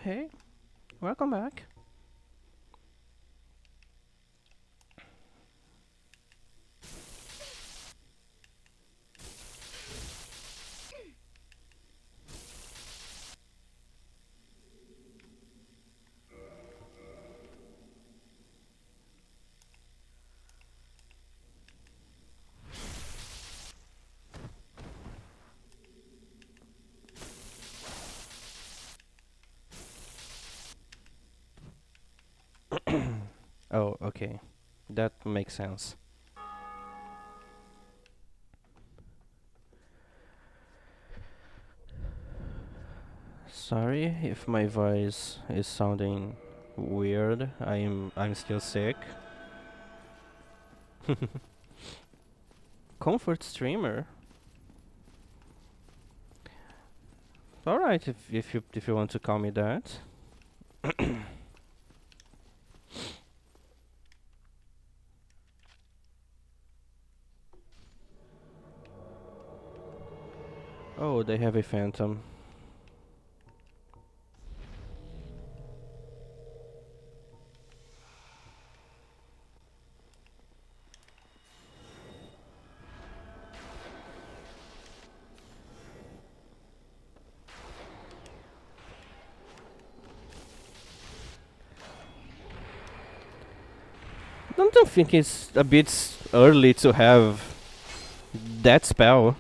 hey, welcome back. Oh, okay. That makes sense. Sorry if my voice is sounding weird. I'm still sick. Comfort streamer. All right, if you want to call me that. Oh, they have a phantom. Don't you think it's a bit early to have that spell?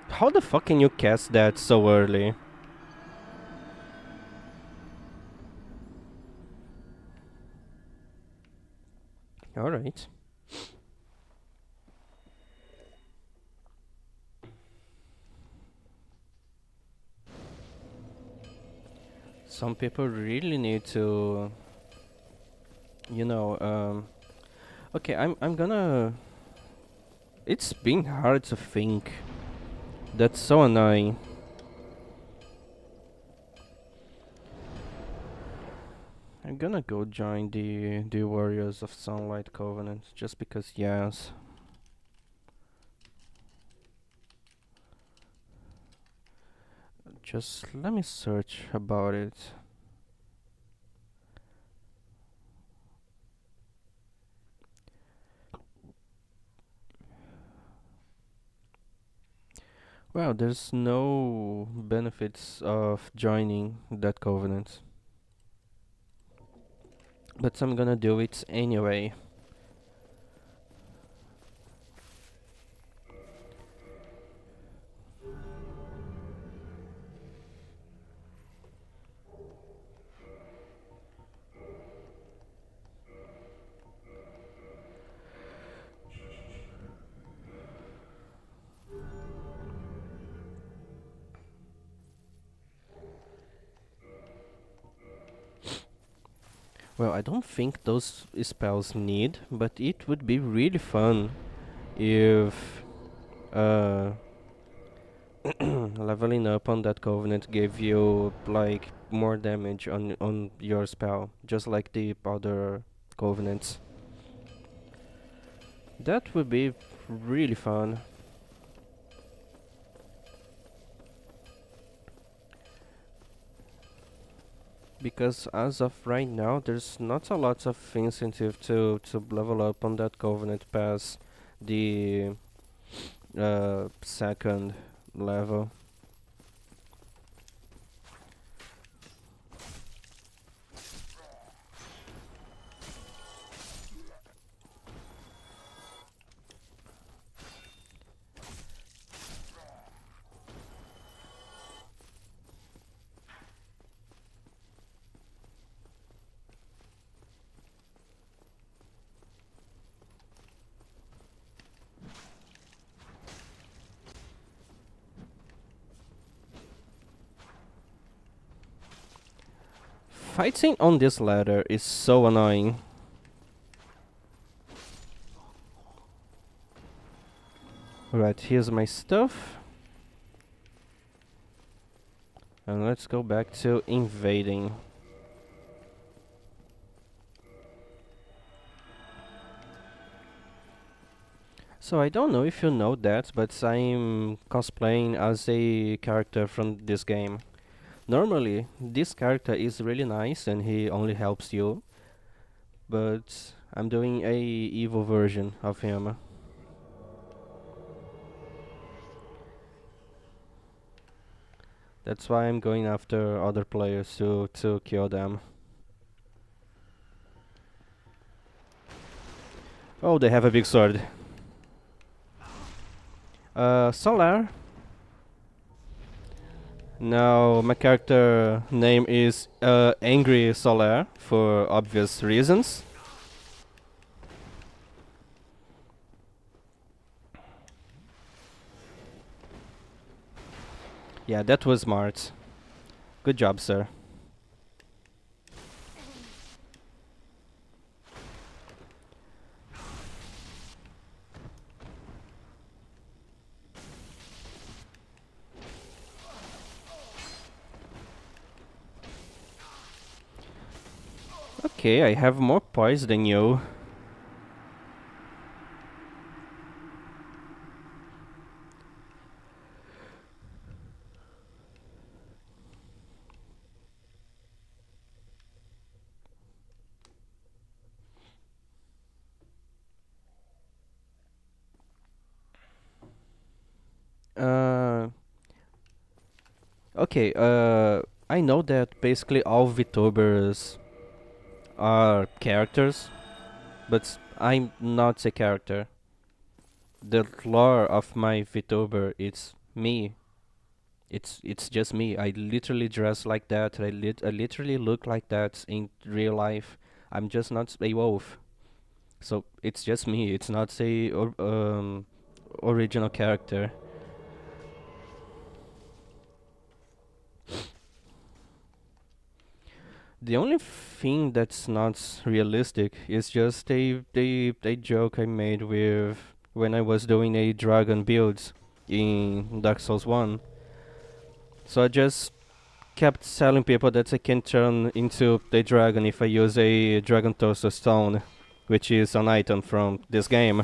How the fuck can you cast that so early? Alright. Some people really need to, you know, okay, I'm gonna. It's been hard to think. That's so annoying. I'm gonna go join the Warriors of Sunlight Covenant just because yes. Just let me search about it. Well, there's no benefits of joining that covenant. But I'm gonna do it anyway. Well, I don't think those spells need, but it would be really fun if uh leveling up on that covenant gave you like more damage on your spell, just like the other covenants. That would be really fun. Because as of right now, there's not a lot of incentive to level up on that covenant past the second level. Fighting on this ladder is so annoying. Right, here's my stuff. And let's go back to invading. So I don't know if you know that, but I'm cosplaying as a character from this game. Normally, this character is really nice and he only helps you, but I'm doing a evil version of him. That's why I'm going after other players to kill them. Oh, they have a big sword. Solar. Now, my character name is Angry Solar for obvious reasons. Yeah, that was smart. Good job, sir. Okay, I have more poise than you. Uh, okay, I know that basically all VTubers are characters, but I'm not a character. The lore of my VTuber, it's me. It's just me. I literally dress like that. I literally look like that in real life. I'm just not a wolf. So it's just me. It's not a original character. The only thing that's not realistic is just a joke I made with when I was doing a dragon build in Dark Souls 1. So I just kept telling people that I can turn into a dragon if I use a dragon toaster stone, which is an item from this game.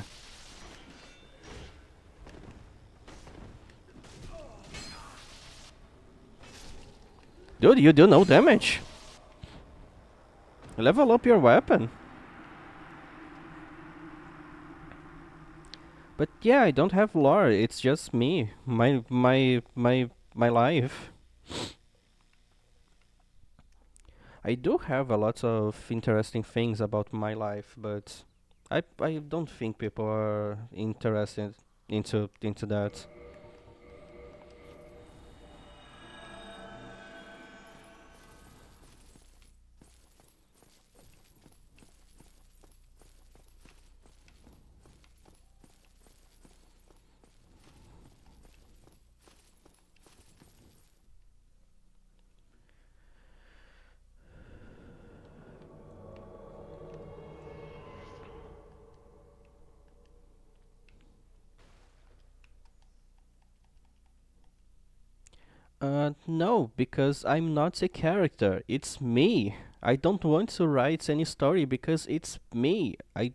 Dude, you do no damage. Level up your weapon. But yeah, I don't have lore. It's just me. My life. I do have a lot of interesting things about my life, but I don't think people are interested into that. No, because I'm not a character. It's me. I don't want to write any story because it's me. I'm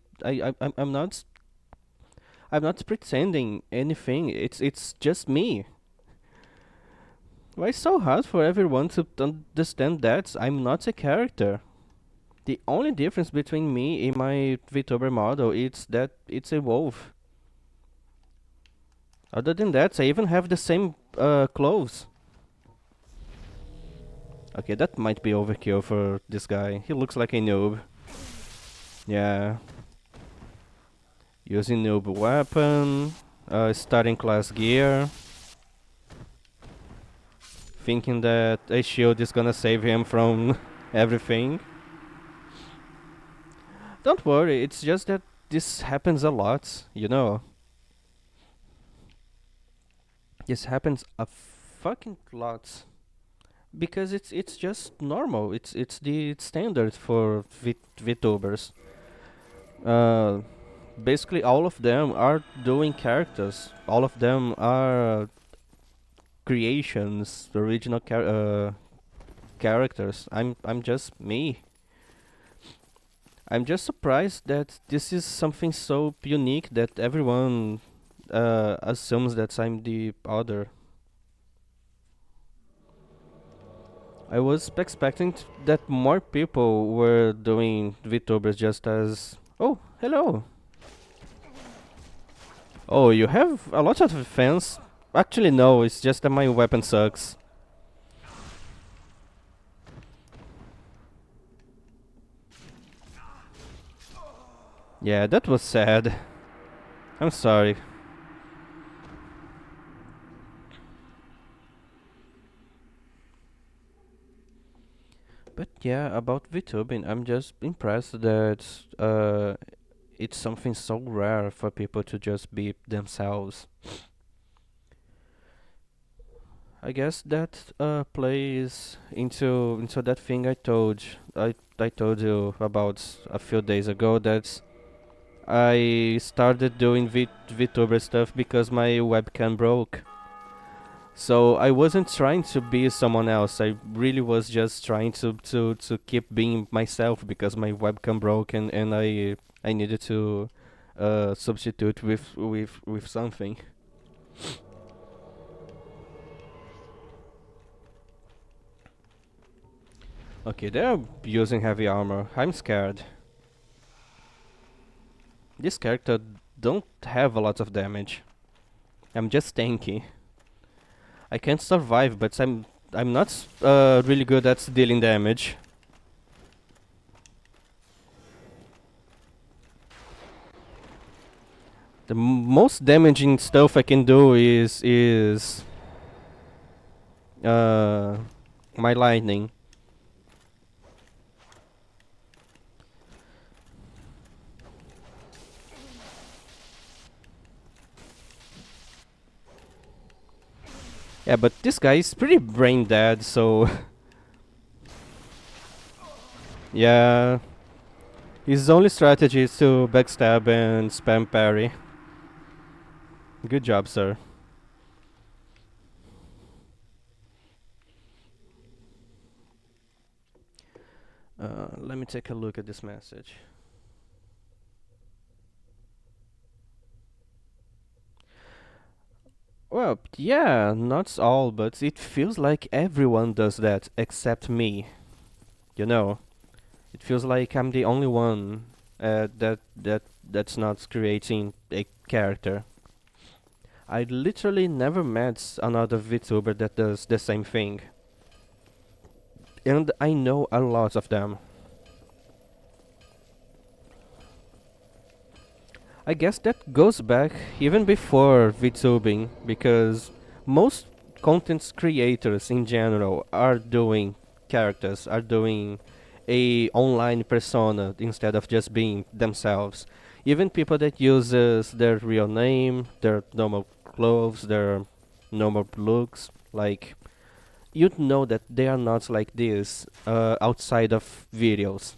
not pretending anything. It's just me. Why so hard for everyone to understand that I'm not a character? The only difference between me and my VTuber model is that it's a wolf. Other than that, I even have the same clothes. Okay, that might be overkill for this guy. He looks like a noob. Yeah. Using noob weapon. Starting class gear. Thinking that a shield is gonna save him from everything. Don't worry, it's just that this happens a lot, you know. This happens a fucking lot. Because it's just normal. It's the standard for VTubers. Uh, Basically, all of them are doing characters. All of them are creations, original characters. I'm just me. I'm just surprised that this is something so unique that everyone assumes that I'm the other. I was expecting that more people were doing VTubers just as. Oh, hello! Oh, you have a lot of fans? Actually, no, it's just that my weapon sucks. Yeah, that was sad. I'm sorry. But yeah, about VTubing, I'm just impressed that it's something so rare for people to just be themselves. I guess that plays into that thing I told you about a few days ago that I started doing VTuber stuff because my webcam broke. So I wasn't trying to be someone else. I really was just trying to keep being myself because my webcam broke and I needed to substitute with something. Okay, they're using heavy armor. I'm scared. This character don't have a lot of damage. I'm just tanky. I can't survive, but I'm not really good at dealing damage. The most damaging stuff I can do is uh my lightning. Yeah, but this guy is pretty brain dead, so yeah. His only strategy is to backstab and spam parry. Good job, sir. Let me take a look at this message. Well, yeah, not all, but it feels like everyone does that except me. You know, it feels like I'm the only one that's not creating a character. I literally never met another VTuber that does the same thing, and I know a lot of them. I guess that goes back even before VTubing, because most content creators in general are doing characters, are doing a online persona instead of just being themselves. Even people that uses their real name, their normal clothes, their normal looks, like you'd know that they are not like this outside of videos.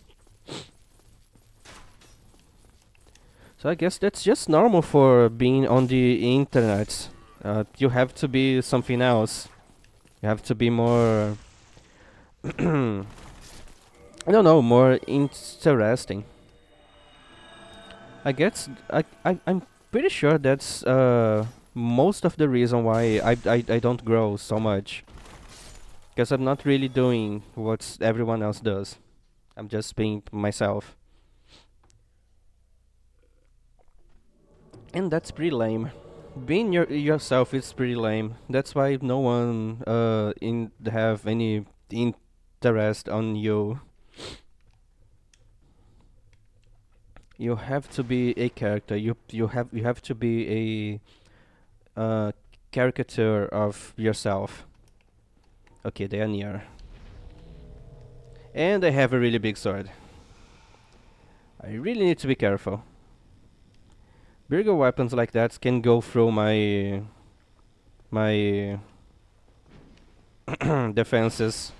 So I guess that's just normal for being on the internet. You have to be something else. You have to be more, I don't know, more interesting. I'm pretty sure that's most of the reason why I don't grow so much. Because I'm not really doing what everyone else does. I'm just being myself. And that's pretty lame. Being yourself is pretty lame. That's why no one in have any interest on you. You have to be a character. You have to be a caricature of yourself. Okay, they are near, and I have a really big sword. I really need to be careful. Bigger weapons like that can go through my defenses.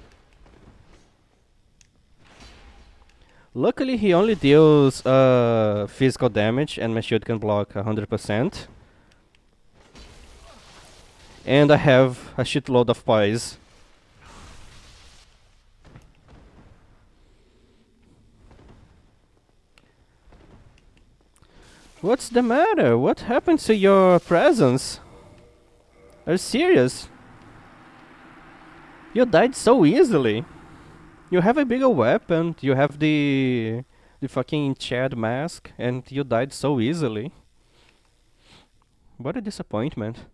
Luckily, he only deals physical damage, and my shield can block 100%. And I have a shitload of pies. What's the matter? What happened to your presence? Are you serious? You died so easily. You have a bigger weapon, you have the fucking Chad mask, and you died so easily. What a disappointment.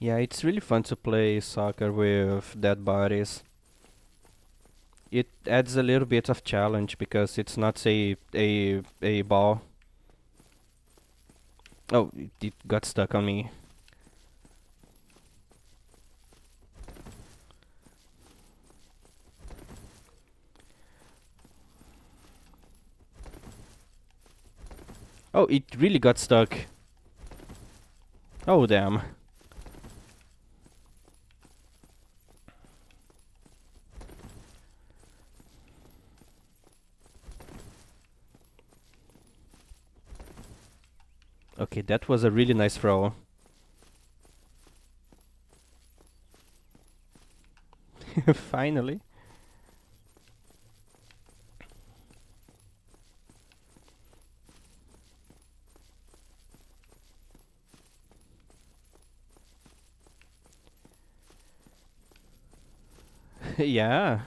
Yeah, it's really fun to play soccer with dead bodies. It adds a little bit of challenge because it's not a ball. Oh, it got stuck on me. Oh, it really got stuck. Oh, damn. Okay, that was a really nice throw. Finally. Yeah,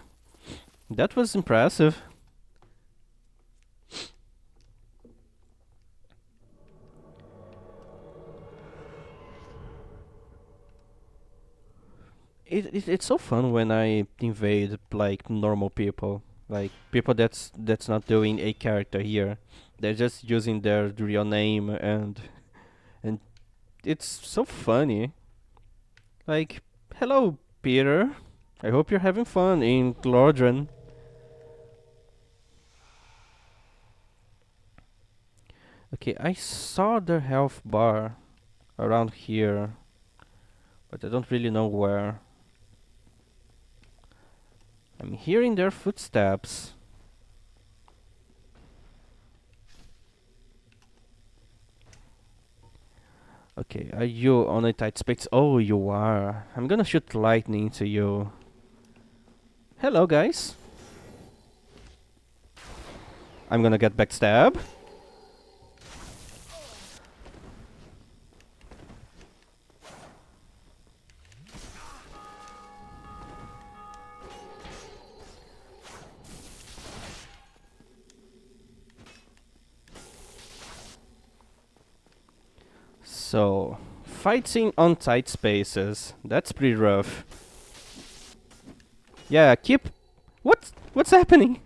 that was impressive. It's so fun when I invade like normal people, like people that's not doing a character here. They're just using their real name and it's so funny. Like, hello, Peter. I hope you're having fun in Glordran. Okay, I saw the health bar around here, but I don't really know where. I'm hearing their footsteps. Okay, are you on a tight space? Oh, you are. I'm gonna shoot lightning to you. Hello, guys. I'm gonna get backstab. So, fighting on tight spaces. That's pretty rough. Yeah, keep... What's happening?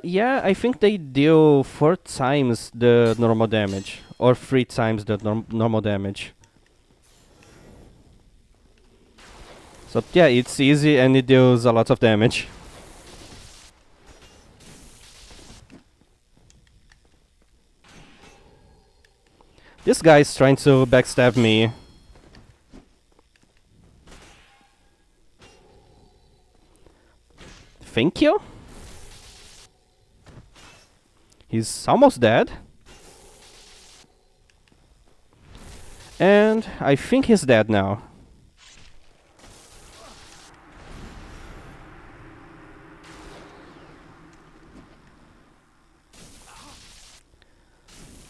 Yeah, I think they deal 4 times the normal damage. Or 3 times the normal damage. So yeah, it's easy and it deals a lot of damage. This guy's trying to backstab me. Thank you? He's almost dead. And I think he's dead now.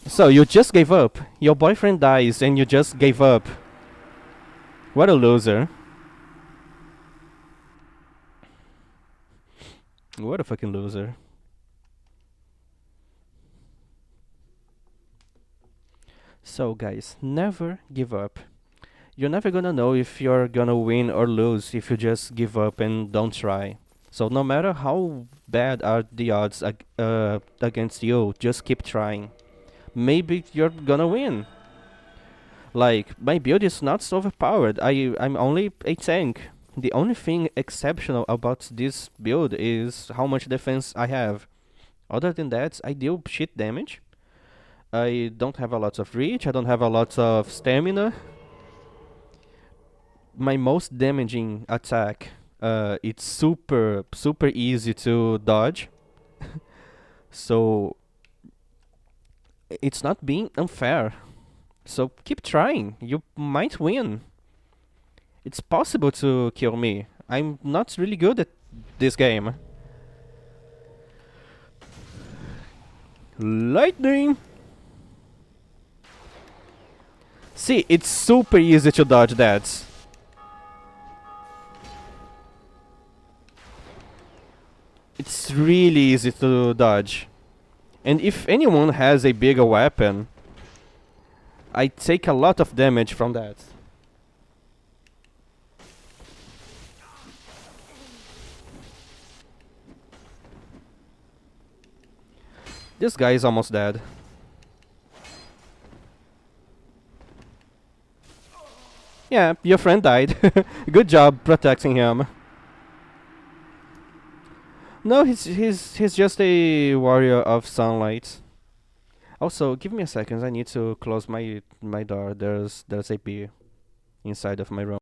So you just gave up. Your boyfriend dies and you just gave up. What a loser. What a fucking loser. So guys, never give up. You're never gonna know if you're gonna win or lose if you just give up and don't try. So no matter how bad are the odds against you, just keep trying. Maybe you're gonna win. Like, my build is not so overpowered. I'm only a tank. The only thing exceptional about this build is how much defense I have. Other than that, I deal shit damage. I don't have a lot of reach, I don't have a lot of stamina. My most damaging attack, it's super easy to dodge. So it's not being unfair. So keep trying. You might win. It's possible to kill me. I'm not really good at this game. Lightning! See, it's super easy to dodge that. It's really easy to dodge. And if anyone has a bigger weapon, I take a lot of damage from that. This guy is almost dead. Yeah, your friend died. Good job protecting him. No, he's just a warrior of sunlight. Also, give me a second. I need to close my door. There's a bee inside of my room.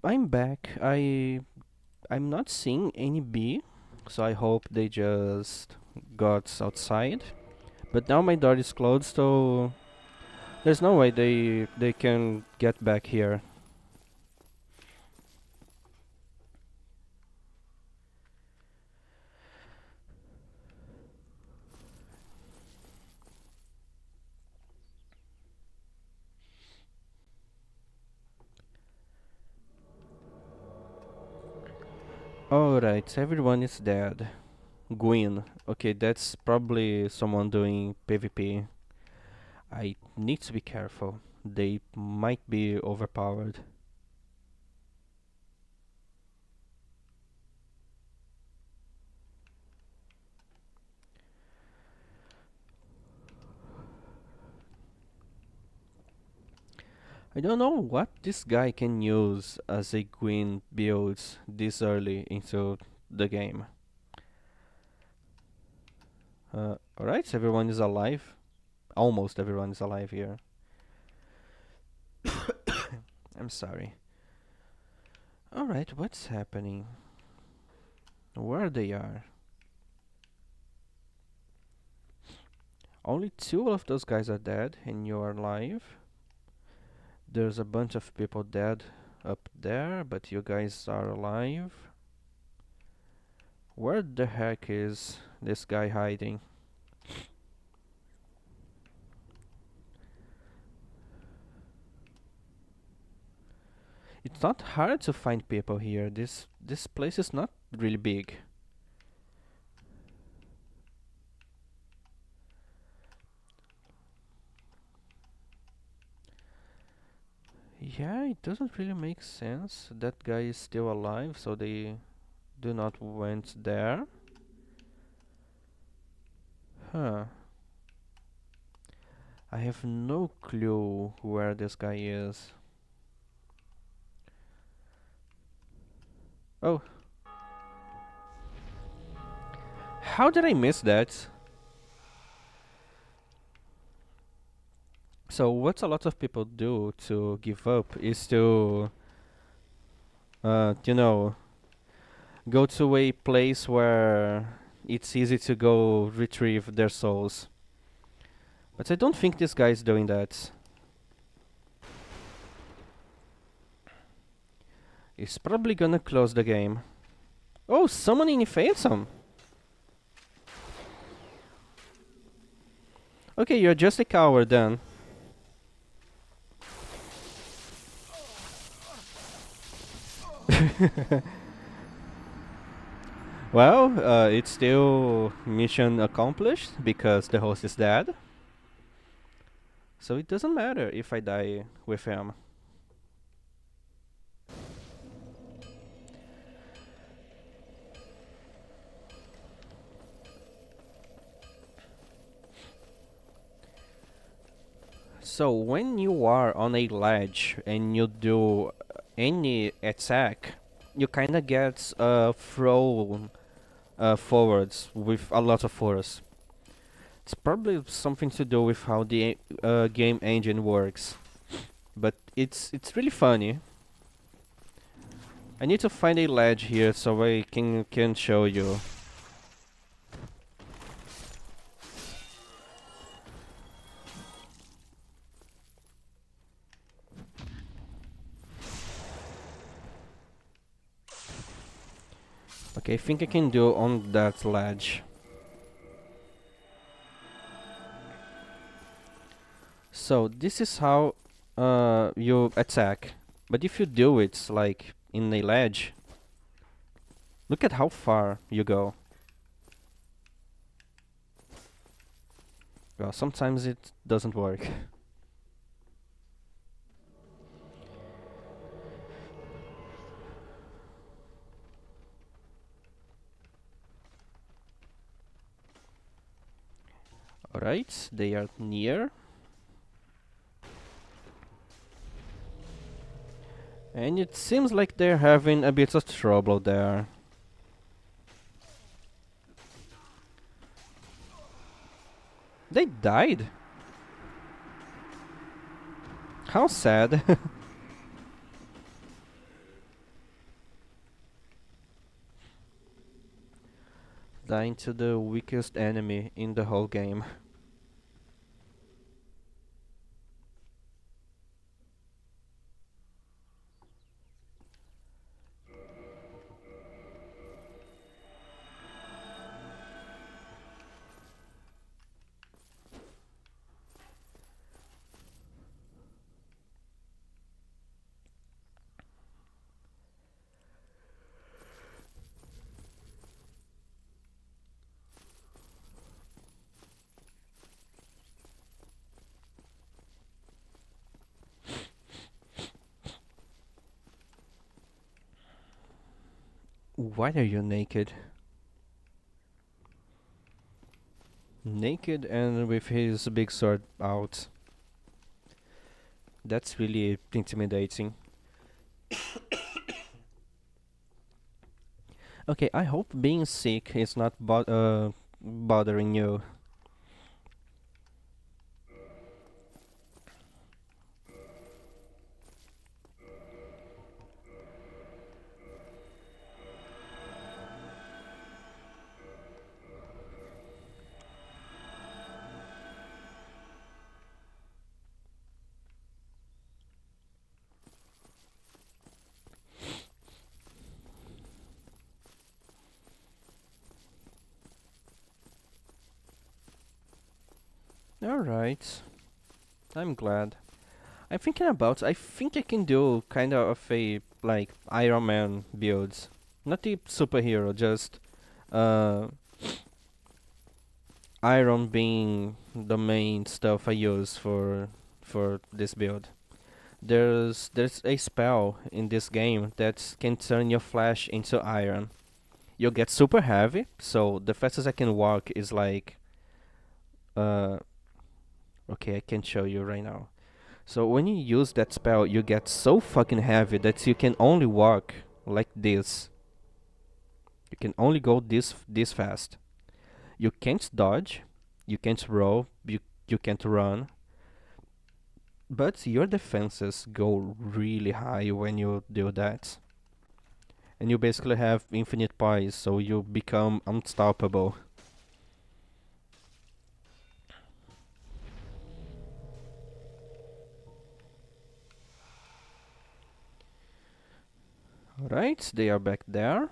I'm back. I'm not seeing any bee, so I hope they just got outside. But now my door is closed, so there's no way they can get back here. Alright, everyone is dead. Gwyn. Okay, that's probably someone doing PvP. I need to be careful. They might be overpowered. I don't know what this guy can use as a Gwyn build this early into the game. Alright, everyone is alive. Almost everyone is alive here. I'm sorry. Alright, what's happening? Where they are? Only two of those guys are dead and you're alive. There's a bunch of people dead up there, but you guys are alive. Where the heck is this guy hiding? It's not hard to find people here. This place is not really big. Yeah, it doesn't really make sense. That guy is still alive, so they do not went there. Huh. I have no clue where this guy is. Oh. How did I miss that? So what a lot of people do to give up is to, you know, go to a place where it's easy to go retrieve their souls. But I don't think this guy is doing that. He's probably gonna close the game. Oh, summoning Phantom! Okay, you're just a coward then. Well, it's still mission accomplished because the host is dead. So it doesn't matter if I die with him. So when you are on a ledge and you do any attack, you kinda get thrown forwards with a lot of force. It's probably something to do with how the game engine works, but it's really funny. I need to find a ledge here so I can show you. Okay, I think I can do on that ledge. So this is how you attack. But if you do it like in a ledge, look at how far you go. Well, sometimes it doesn't work. Alright, they are near. And it seems like they're having a bit of trouble there. They died? How sad. Dying to the weakest enemy in the whole game. Why are you naked? Naked and with his big sword out. That's really intimidating. Okay, I hope being sick is not bothering you. Alright, I'm glad. I'm thinking about, I think I can do kind of a, like, Iron Man builds. Not the superhero, just, uh, Iron being the main stuff I use for this build. There's a spell in this game that can turn your flesh into iron. You get super heavy, so the fastest I can walk is like uh okay, I can show you right now. So when you use that spell, you get so fucking heavy that you can only walk like this. You can only go this fast. You can't dodge, you can't roll, you can't run, but your defenses go really high when you do that. And you basically have infinite pies, so you become unstoppable. Alright, they are back there.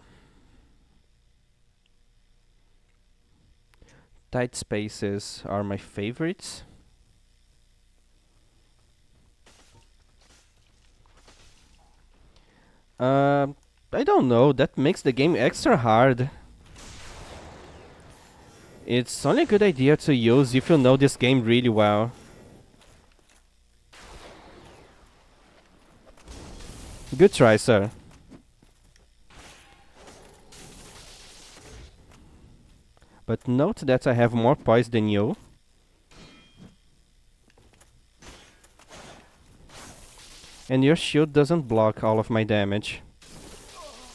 Tight spaces are my favorites. Um, I don't know, that makes the game extra hard. It's only a good idea to use if you know this game really well. Good try, sir. But note that I have more poise than you. And your shield doesn't block all of my damage.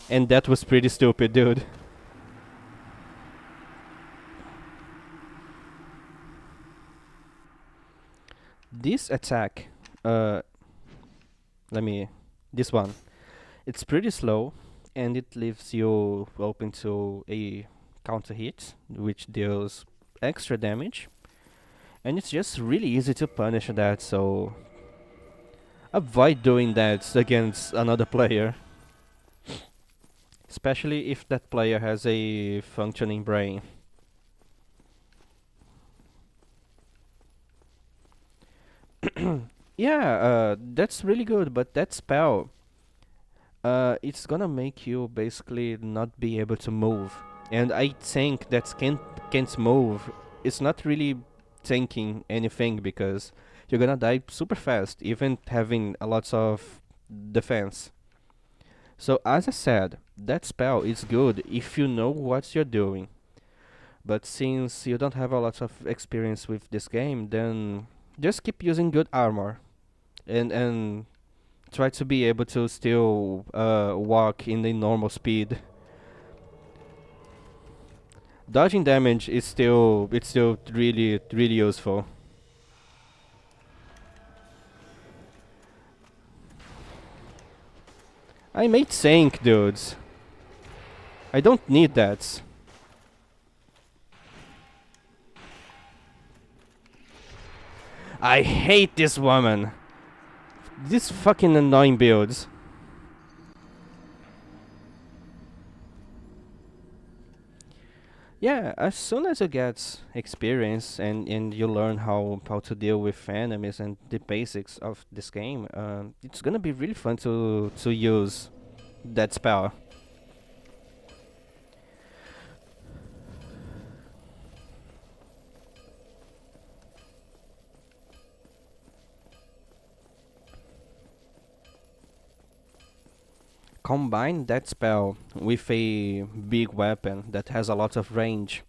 And that was pretty stupid, dude. This attack, uh, let me, this one, it's pretty slow, and it leaves you open to a counter hit, which deals extra damage, and it's just really easy to punish that, so avoid doing that against another player, especially if that player has a functioning brain. Yeah, that's really good, but that spell, it's gonna make you basically not be able to move. And I think that can't move. It's not really tanking anything because you're gonna die super fast, even having a lot of defense. So as I said, that spell is good if you know what you're doing. But since you don't have a lot of experience with this game, then just keep using good armor and try to be able to still walk in the normal speed. Dodging damage is still really useful. I made sync, dudes. I don't need that. I hate this woman. These fucking annoying builds. Yeah, as soon as you get experience and you learn how to deal with enemies and the basics of this game, it's gonna be really fun to use that spell. Combine that spell with a big weapon that has a lot of range,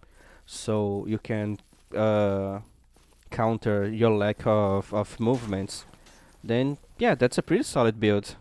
so you can uh, counter your lack of movements. Then, yeah, that's a pretty solid build.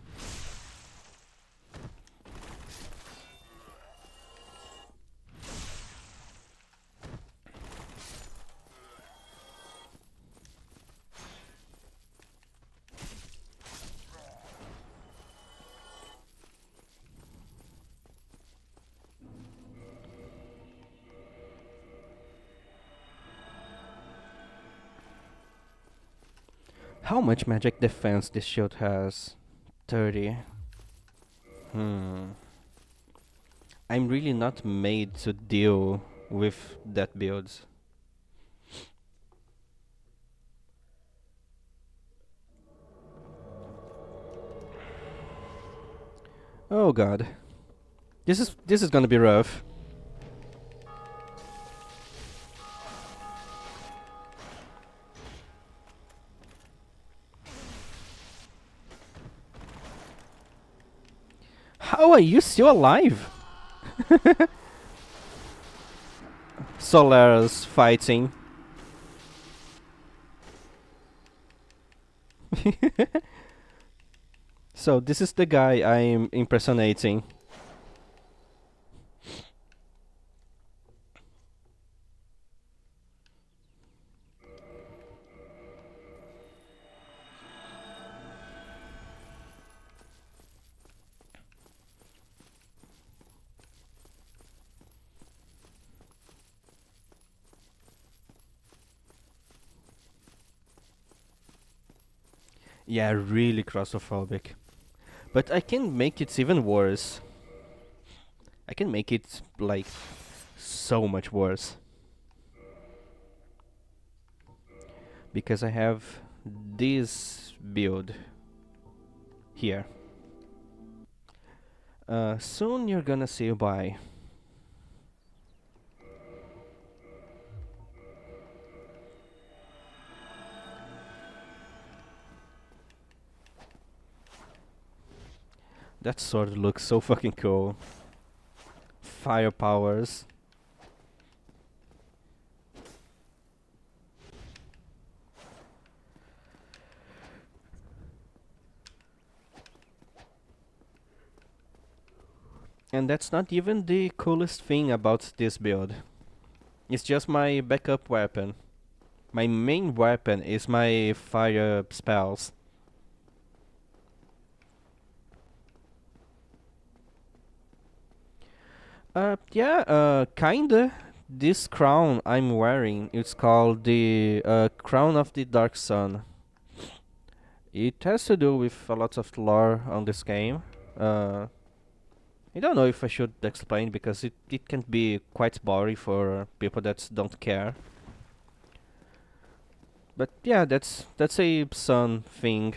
How much magic defense this shield has? 30. Hmm. I'm really not made to deal with that build. Oh god. This is gonna be rough. How are you still alive? Solaris fighting. So this is the guy I'm impersonating. Yeah, really claustrophobic. But I can make it even worse. I can make it like so much worse. Because I have this build here. Soon you're gonna see why. That sword looks so fucking cool. Fire powers. And that's not even the coolest thing about this build. It's just my backup weapon. My main weapon is my fire spells. Yeah, kinda. This crown I'm wearing, it's called the Crown of the Dark Sun. It has to do with a lot of lore on this game. Uh, I don't know if I should explain because it can be quite boring for people that don't care. But yeah, that's a sun thing.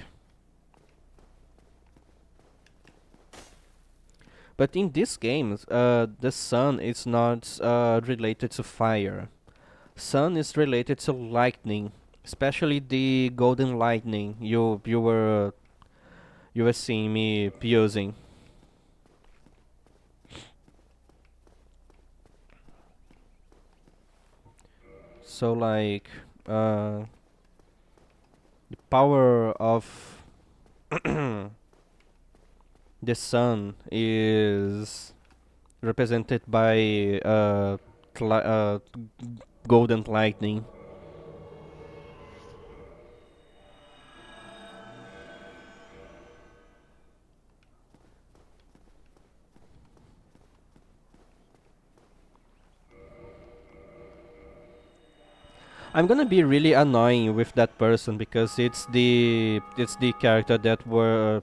But in this game, the sun is not related to fire. Sun is related to lightning, especially the golden lightning you were seeing me using. So like uh, the power of the sun is represented by golden lightning. I'm gonna be really annoying with that person because it's the character that were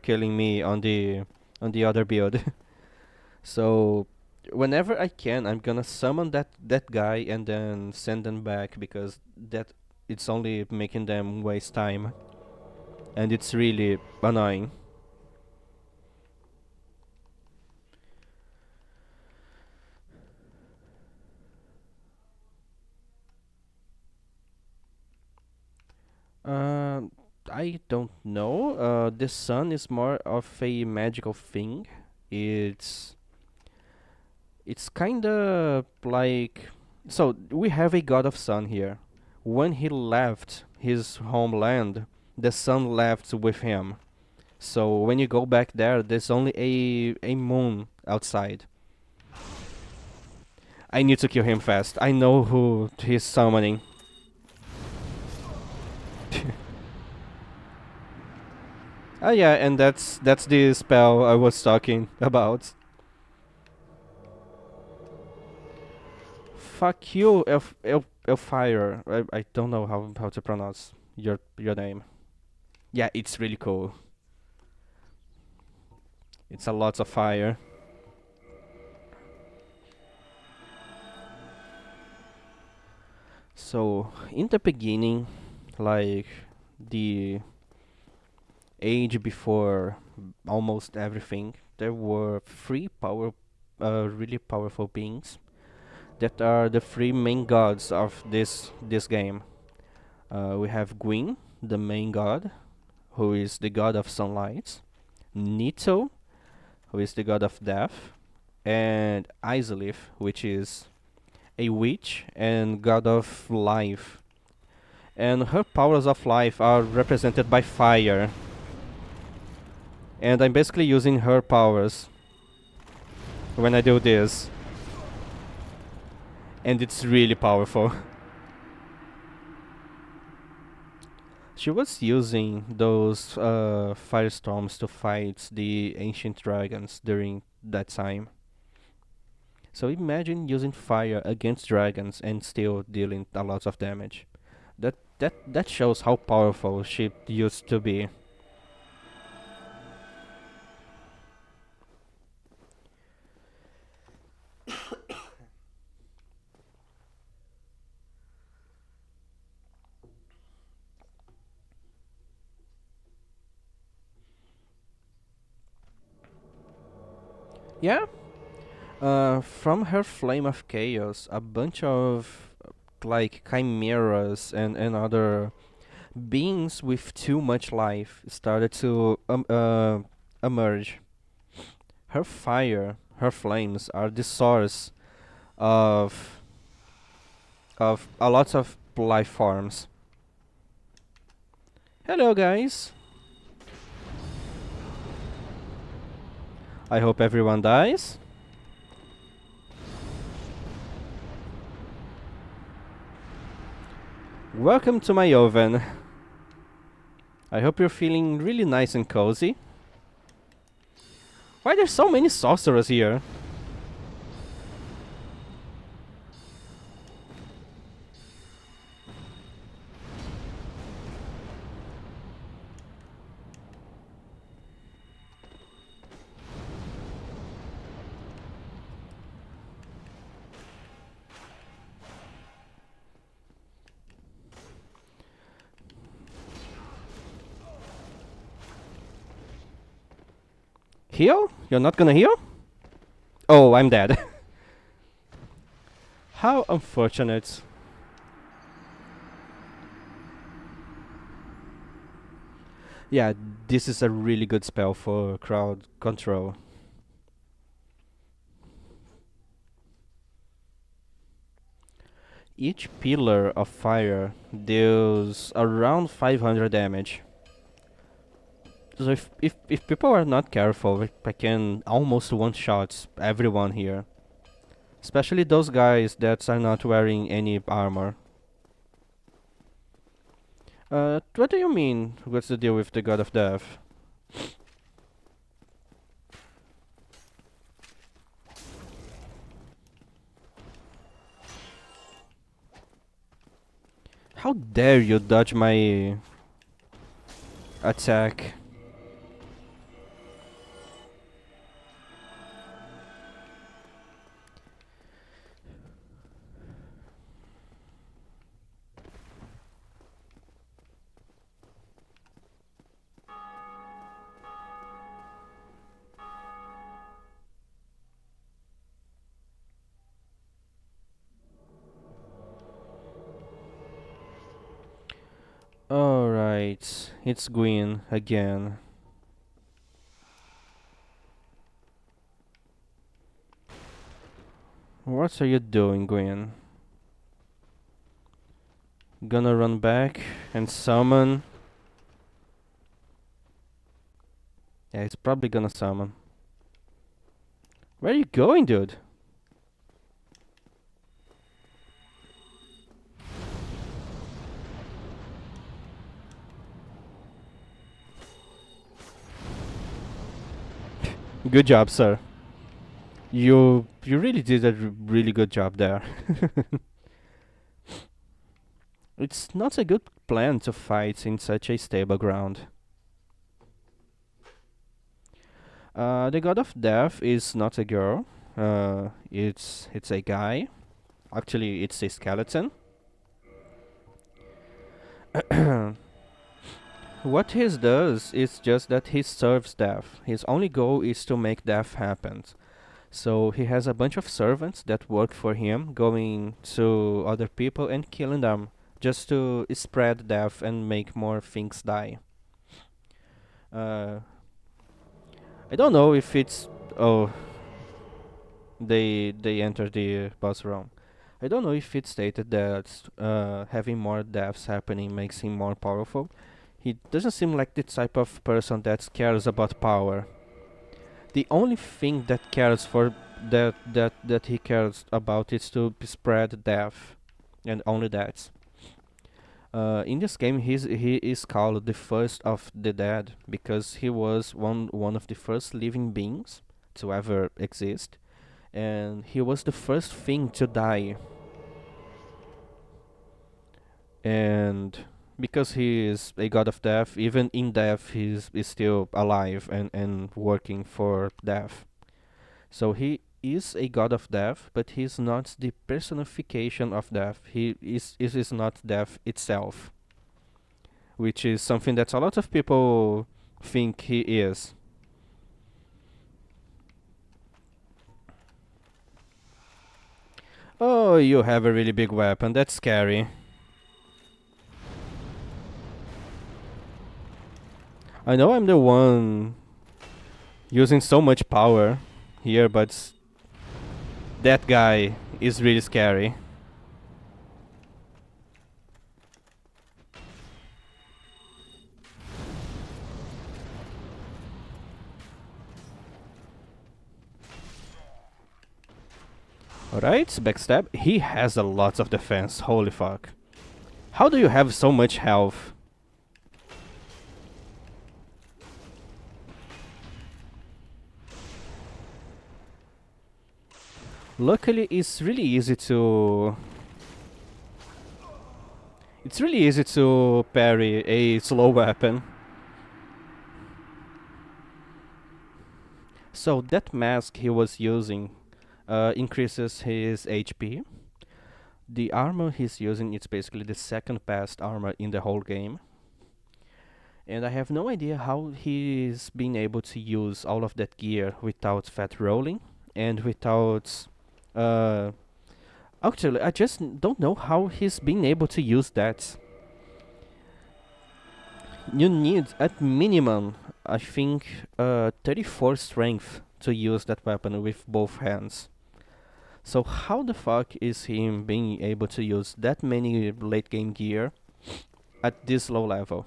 killing me on the other build. So whenever I can, I'm gonna summon that guy and then send them back because that it's only making them waste time and it's really annoying. Um, I don't know. The sun is more of a magical thing. It's it's kinda like so we have a god of sun here. When he left his homeland, the sun left with him. So when you go back there, there's only a moon outside. I need to kill him fast. I know who he's summoning. Ah yeah, and that's the spell I was talking about. Fuck you, Elfire. I don't know how to pronounce your name. Yeah, it's really cool. It's a lot of fire. So in the beginning, like the age before almost everything, there were really powerful beings that are the three main gods of this game. We have Gwyn, the main god, who is the god of sunlight. Nito, who is the god of death, and Izalith, which is a witch and god of life. And her powers of life are represented by fire. And I'm basically using her powers when I do this. And it's really powerful. She was using those firestorms to fight the ancient dragons during that time. So imagine using fire against dragons and still dealing a lot of damage. That shows how powerful she used to be. Yeah. From her flame of chaos, a bunch of like chimeras and other beings with too much life started to emerge. her fire, her flames are the source of a lot of life forms. Hello guys. I hope everyone dies. Welcome to my oven. I hope you're feeling really nice and cozy. Why there's so many sorcerers here? Heal? You're not gonna heal? Oh, I'm dead. How unfortunate. Yeah, this is a really good spell for crowd control. Each pillar of fire deals around 500 damage. So if people are not careful, I can almost one-shot everyone here. Especially those guys that are not wearing any armor. What do you mean? What's the deal with the God of Death? How dare you dodge my attack? Alright, it's Gwyn again. What are you doing, Gwyn? Gonna run back and summon? Yeah, it's probably gonna summon. Where are you going, dude? Good job, sir. You really did a really good job there. It's not a good plan to fight in such a stable ground. The God of Death is not a girl. It's a guy. Actually, it's a skeleton. What he does is just that he serves death. His only goal is to make death happen. So he has a bunch of servants that work for him, going to other people and killing them, just to spread death and make more things die. Uh, I don't know if it's oh they enter the boss room. I don't know if it stated that having more deaths happening makes him more powerful. He doesn't seem like the type of person that cares about power. The only thing that cares for that he cares about is to spread death, and only that. In this game, he is called the first of the dead because he was one of the first living beings to ever exist, and he was the first thing to die. And because he is a god of death, even in death, is still alive and working for death. So he is a god of death, but he's not the personification of death. He is not death itself, which is something that a lot of people think he is. Oh, you have a really big weapon. That's scary. I know I'm the one. using so much power here, but that guy is really scary. Alright, backstab. He has a lot of defense, holy fuck. How do you have so much health? Luckily, it's really easy to... It's really easy to parry a slow weapon. So that mask he was using increases his HP. The armor he's using is basically the second best armor in the whole game. And I have no idea how he's been able to use all of that gear without fat rolling and without... Uh, actually, I just don't know how he's been able to use that. You need, at minimum, I think, 34 strength to use that weapon with both hands. So how the fuck is him being able to use that many late game gear at this low level?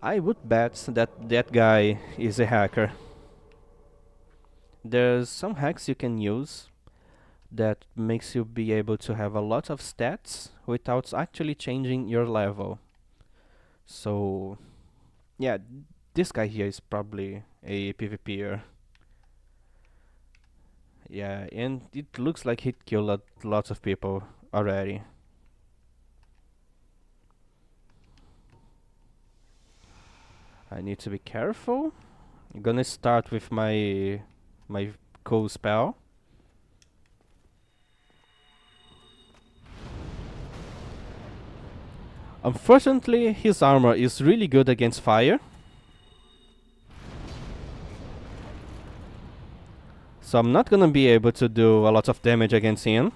I would bet that that guy is a hacker. There's some hacks you can use that makes you be able to have a lot of stats without actually changing your level. So yeah, this guy here is probably a PvPer. Yeah, and it looks like he killed lots of people already. I need to be careful. I'm gonna start with my cool spell. Unfortunately, his armor is really good against fire. So I'm not gonna be able to do a lot of damage against him.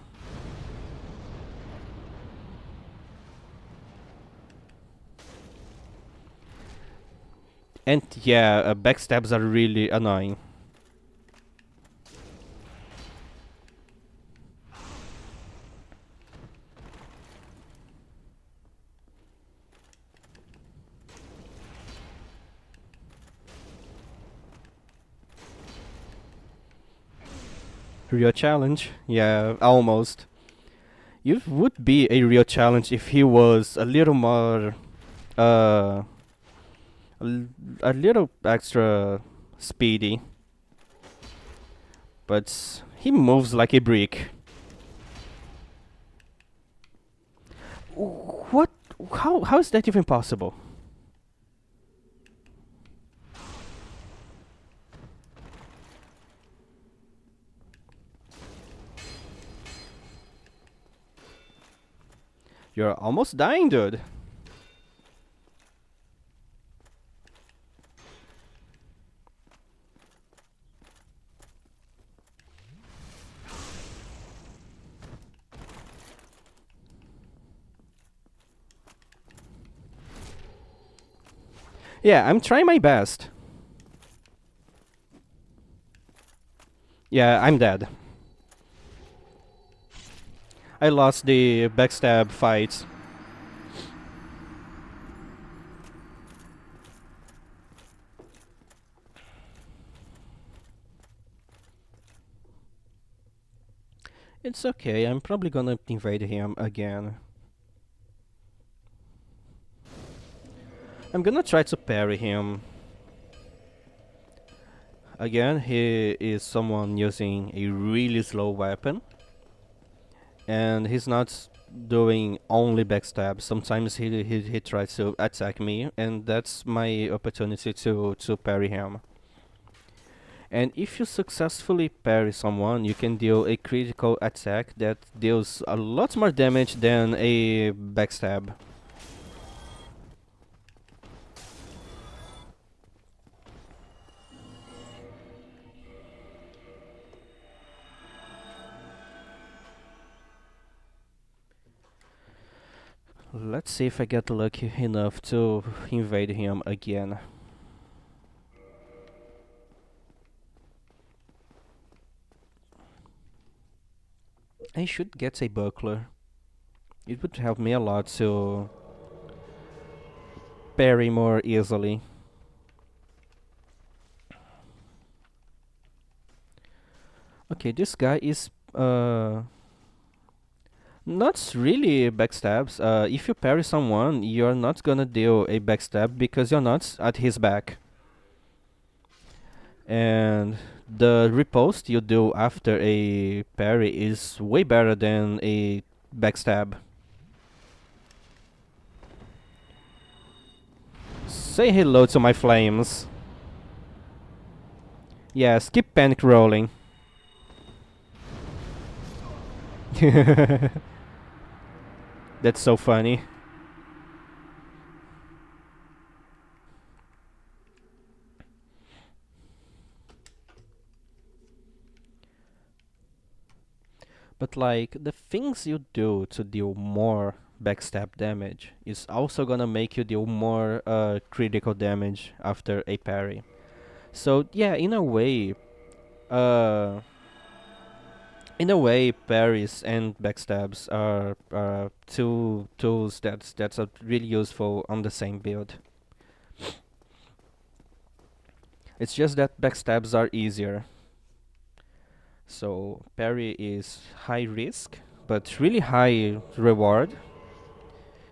And yeah, backstabs are really annoying. Real challenge? Yeah, almost. It would be a real challenge if he was a little more, uh, a little extra speedy. But he moves like a brick. What? How is that even possible? You're almost dying, dude. Yeah, I'm trying my best. Yeah, I'm dead. I lost the backstab fight. It's okay, I'm probably gonna invade him again. I'm gonna try to parry him. Again, he is someone using a really slow weapon. And he's not doing only backstab. Sometimes he tries to attack me, and that's my opportunity to parry him. And if you successfully parry someone, you can deal a critical attack that deals a lot more damage than a backstab. Let's see if I get lucky enough to invade him again. I should get a buckler. It would help me a lot to parry more easily. Okay, this guy is not really backstabs. If you parry someone, you're not gonna deal a backstab because you're not at his back. And the riposte you do after a parry is way better than a backstab. Say hello to my flames. Yes, keep panic rolling. That's so funny. But like the things you do to deal more backstab damage is also gonna make you deal more critical damage after a parry. So yeah, uh, in a way, parries and backstabs are two tools that's really useful on the same build. It's just that backstabs are easier. So parry is high risk, but really high reward,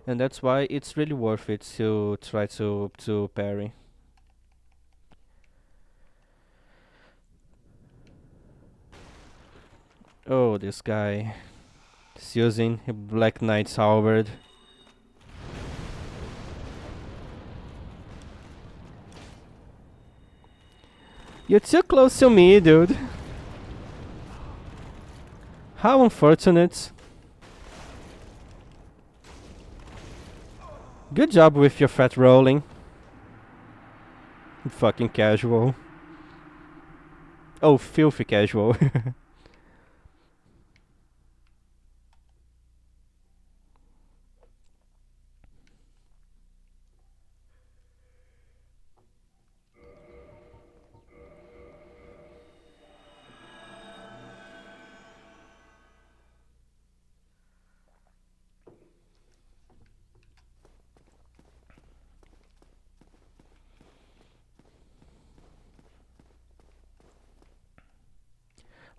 and that's why it's really worth it to try to parry. Oh, this guy is using a Black Knight's halberd. You're too close to me, dude. How unfortunate. Good job with your fat rolling. Fucking casual. Oh, filthy casual.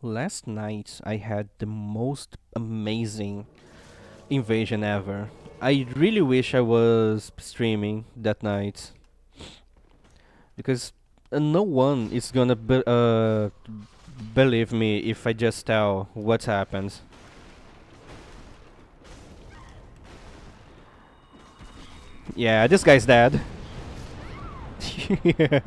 Last night I had the most amazing invasion ever. I really wish I was streaming that night because no one is gonna believe me if I just tell what happened. Yeah, this guy's dead. Yeah.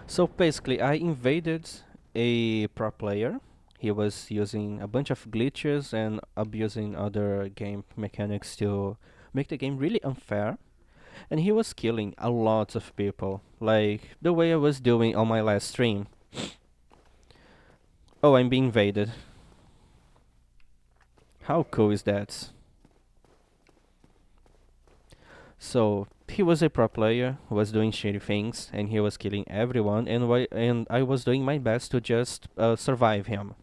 So basically, I invaded a pro player. He was using a bunch of glitches and abusing other game mechanics to make the game really unfair. And he was killing a lot of people, like the way I was doing on my last stream. Oh, I'm being invaded. How cool is that? So he was a pro player, was doing shitty things, and he was killing everyone, and I was doing my best to just survive him.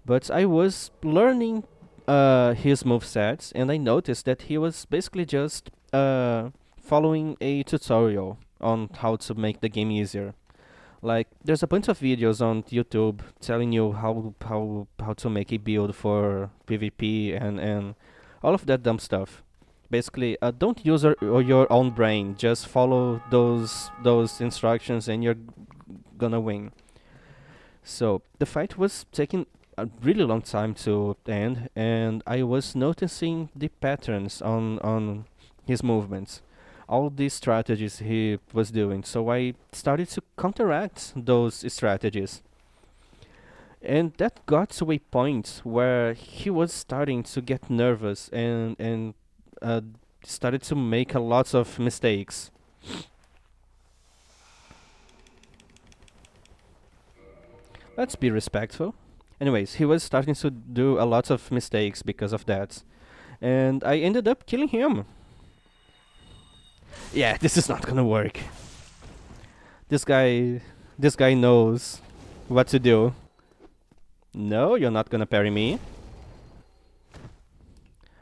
But I was learning his movesets, and I noticed that he was basically just following a tutorial on how to make the game easier. Like, there's a bunch of videos on YouTube telling you how to make a build for PvP and all of that dumb stuff. Basically, don't use your own brain. Just follow those instructions, and you're gonna win. So the fight was taking a really long time to end, and I was noticing the patterns on his movements, all the strategies he was doing. So I started to counteract those strategies, and that got to a point where he was starting to get nervous and uh, started to make a lot of mistakes. Let's be respectful. Anyways, he was starting to do a lot of mistakes because of that. And I ended up killing him. Yeah, this is not gonna work. This guy, this guy knows what to do. No, you're not gonna parry me.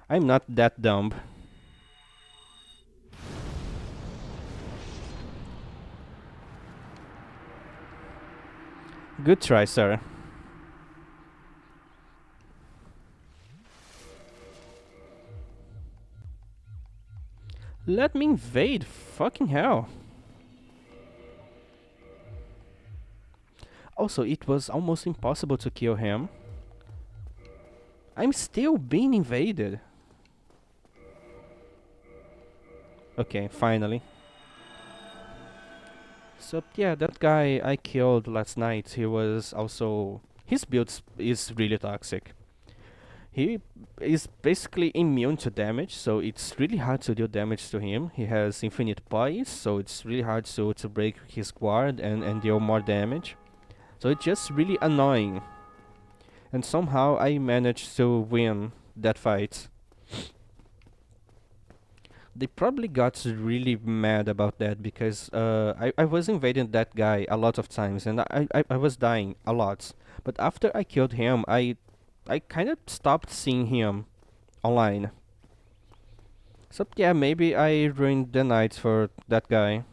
I'm not that dumb. Good try, sir. Let me invade. Fucking hell. Also, it was almost impossible to kill him. I'm still being invaded. Okay, finally. So yeah, that guy I killed last night, he was also... His build is really toxic. He is basically immune to damage, so it's really hard to deal damage to him. He has infinite poise, so it's really hard to break his guard and deal more damage. So it's just really annoying. And somehow I managed to win that fight. They probably got really mad about that because I was invading that guy a lot of times and I was dying a lot. But after I killed him, I kind of stopped seeing him online. So yeah, maybe I ruined the night for that guy.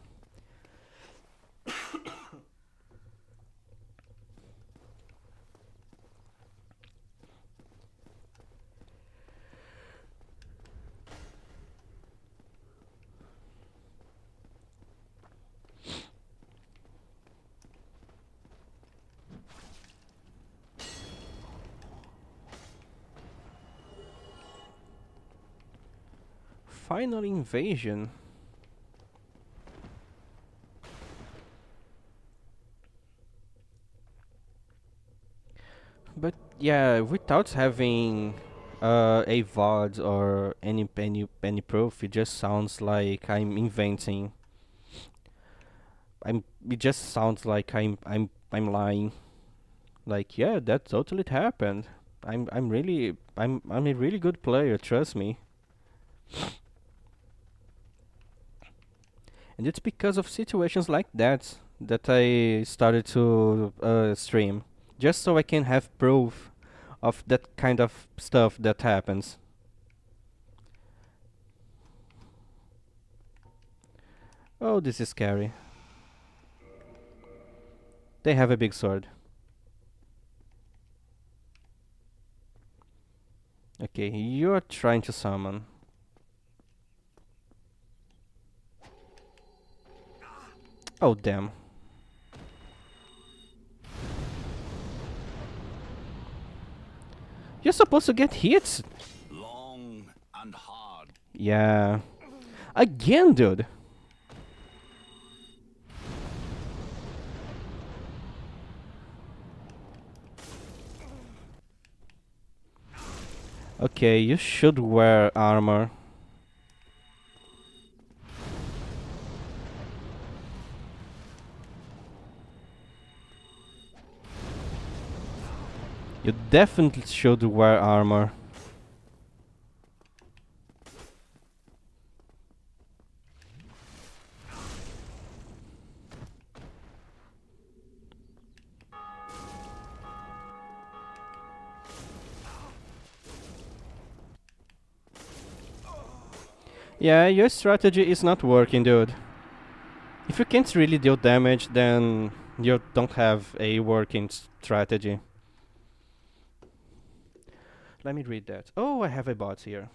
Final invasion. But yeah, without having a VOD or any proof, it just sounds like I'm inventing. It just sounds like I'm lying. Like, yeah, that totally happened. I'm a really good player, trust me. And it's because of situations like that that I started to stream, just so I can have proof of that kind of stuff that happens. Oh, this is scary. They have a big sword. Okay, you're trying to summon. Oh, damn. You're supposed to get hits. Long and hard. Yeah. Again, dude. Okay, you should wear armor. You definitely should wear armor. Yeah, your strategy is not working, dude. If you can't really deal damage, then you don't have a working strategy. Let me read that. Oh, I have a bot here.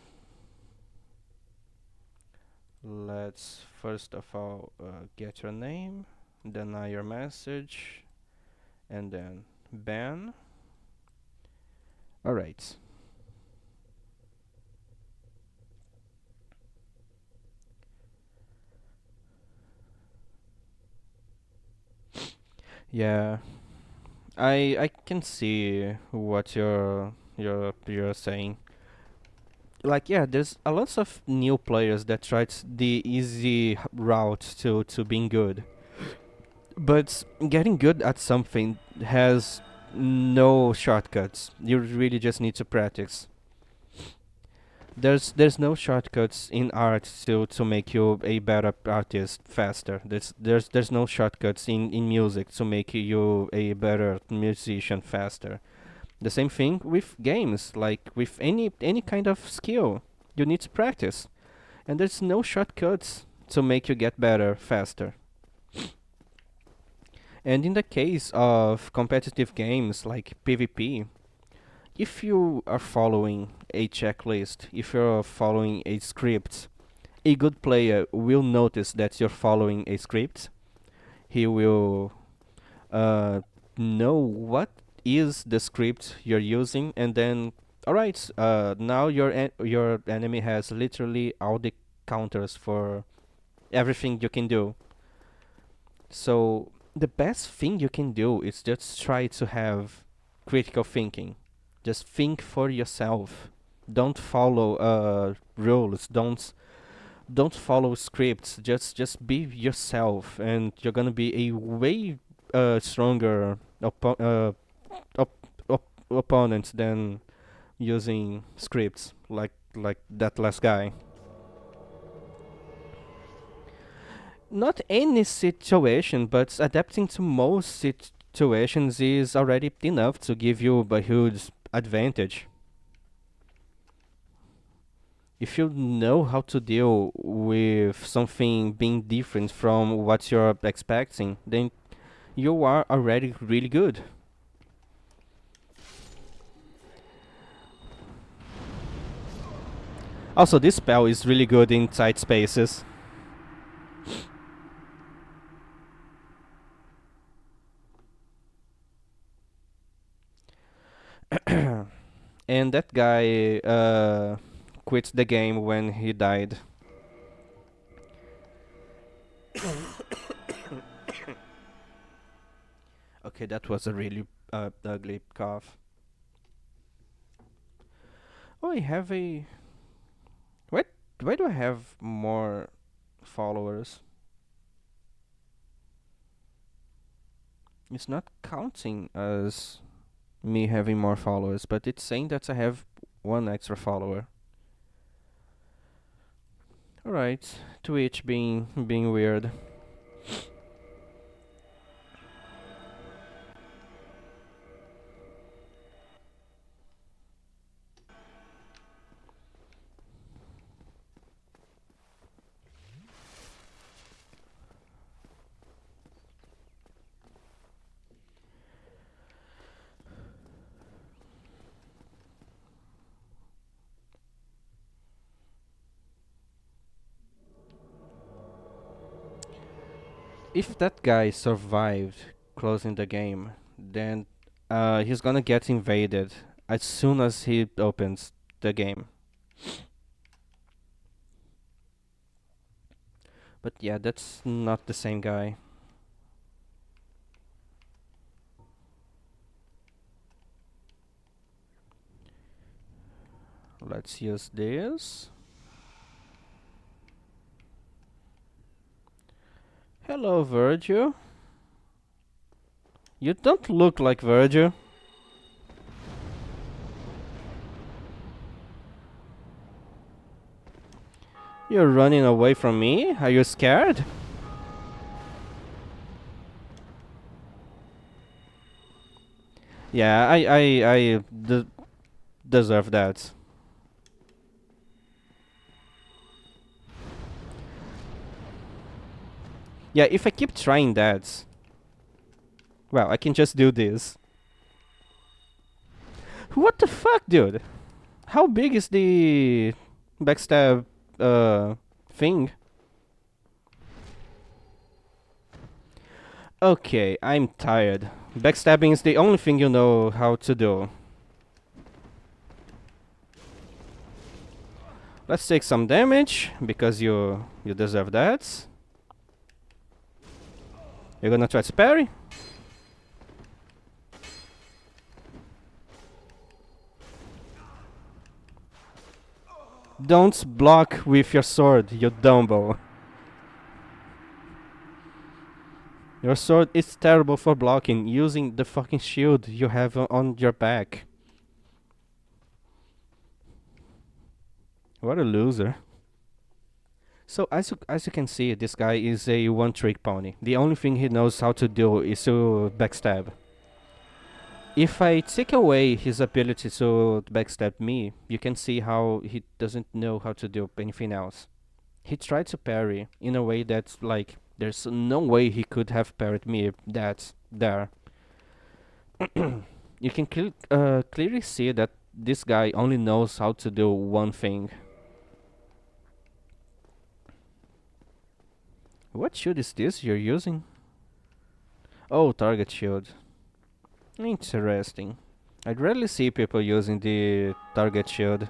Let's first of all get your name, deny your message, and then ban. Alright. Yeah, I can see what you're saying. Like, yeah, there's a lot of new players that tried the easy route to being good, but getting good at something has no shortcuts. You really just need to practice. There's no shortcuts in art to make you a better artist faster. There's no shortcuts in music to make you a better musician faster. The same thing with games, like with any kind of skill. You need to practice. And there's no shortcuts to make you get better faster. And in the case of competitive games like PvP, if you are following a checklist, if you're following a script, a good player will notice that you're following a script. He will uh, know what is the script you're using, and then, alright, now your enemy has literally all the counters for everything you can do. So the best thing you can do is just try to have critical thinking. Just think for yourself. Don't follow rules. Don't follow scripts. Just be yourself, and you're gonna be a way stronger opponent than using scripts like that last guy. Not any situation, but adapting to most situations is already enough to give you a huge advantage. If you know how to deal with something being different from what you're expecting, then you are already really good. Also, this spell is really good in tight spaces. And that guy quit the game when he died. Okay, that was a really ugly cough. Oh, I have a. What? Why do I have more followers? It's not counting as me having more followers, but it's saying that I have one extra follower. Alright, Twitch being weird. If that guy survived closing the game, then he's gonna get invaded as soon as he opens the game. But yeah, that's not the same guy. Let's use this. Hello, Virgil. You don't look like Virgil. You're running away from me? Are you scared? Yeah, I deserve that. Yeah, if I keep trying that, well, I can just do this. What the fuck, dude? How big is the backstab thing? Okay, I'm tired. Backstabbing is the only thing you know how to do. Let's take some damage because you deserve that. You're gonna try to parry? Don't block with your sword, you dumbo. Your sword is terrible for blocking using the fucking shield you have on your back. What a loser. So as you can see, this guy is a one-trick pony. The only thing he knows how to do is to backstab. If I take away his ability to backstab me, you can see how he doesn't know how to do anything else. He tried to parry in a way that's like there's no way he could have parried me. That's there. You can clearly see that this guy only knows how to do one thing. What shield is this you're using? Oh, target shield. Interesting. I'd rarely see people using the target shield.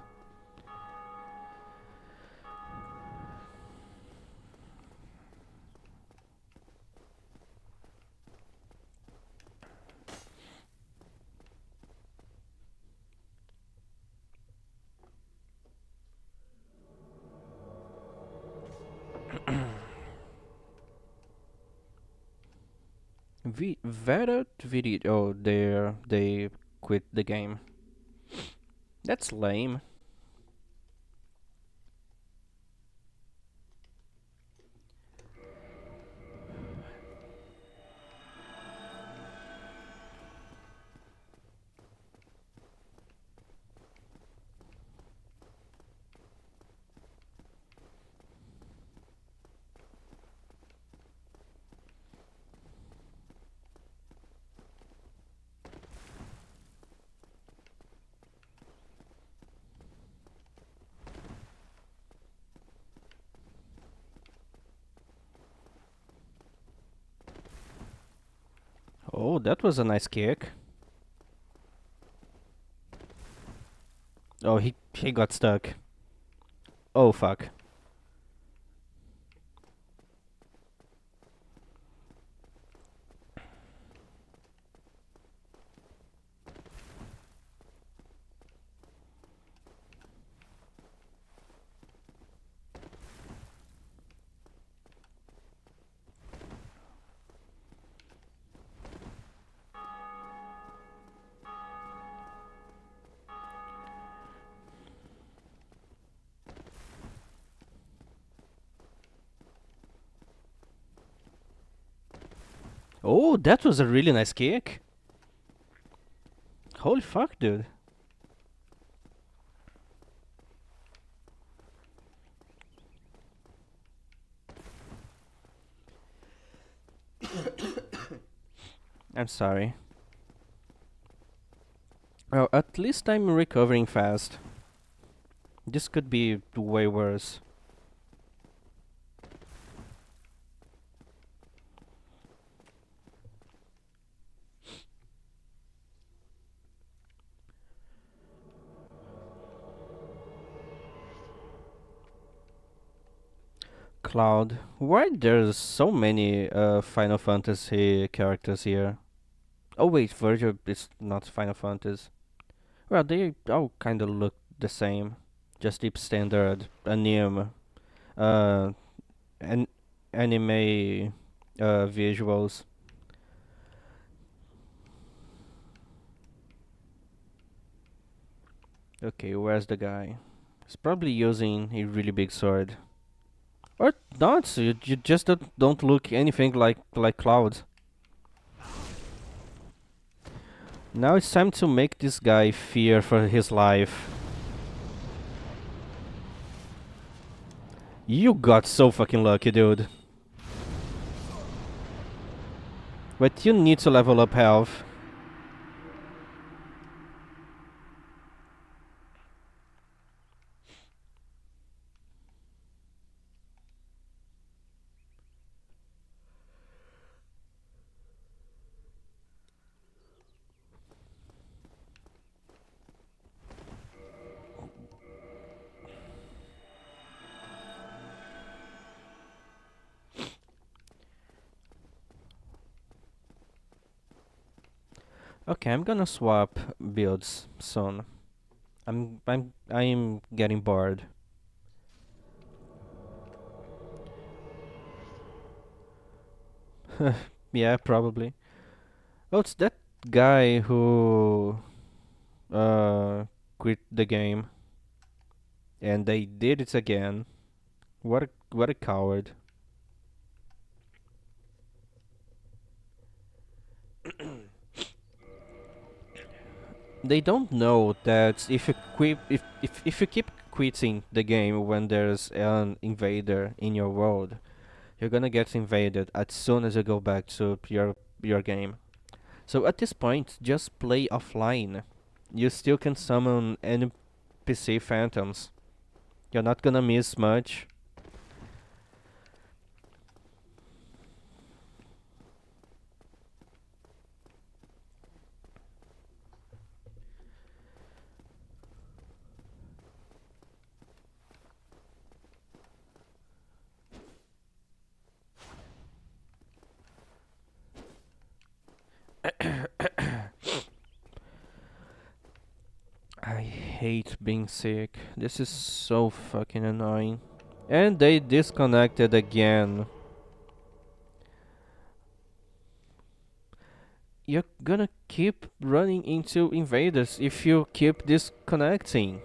Vedat video. Oh, they quit the game. That's lame. Oh, that was a nice kick. Oh, he got stuck. Oh fuck. Oh, that was a really nice kick. Holy fuck, dude. I'm sorry. Well, at least I'm recovering fast. This could be way worse. Cloud. Why there's so many Final Fantasy characters here? Oh wait, Virgil is not Final Fantasy. Well, they all kind of look the same. Just the standard uh, an anime visuals. Okay, where's the guy? He's probably using a really big sword. Or not, so you just don't look anything like Cloud. Now it's time to make this guy fear for his life. You got so fucking lucky, dude. But you need to level up health. Okay, I'm gonna swap builds soon. I'm getting bored. Yeah, probably. Oh, it's that guy who uh quit the game And they did it again. What a coward. They don't know that if you keep quitting the game when there's an invader in your world, you're gonna get invaded as soon as you go back to your game. So at this point, just play offline. You still can summon NPC phantoms. You're not gonna miss much. I hate being sick. This is so fucking annoying. And they disconnected again. You're gonna keep running into invaders if you keep disconnecting.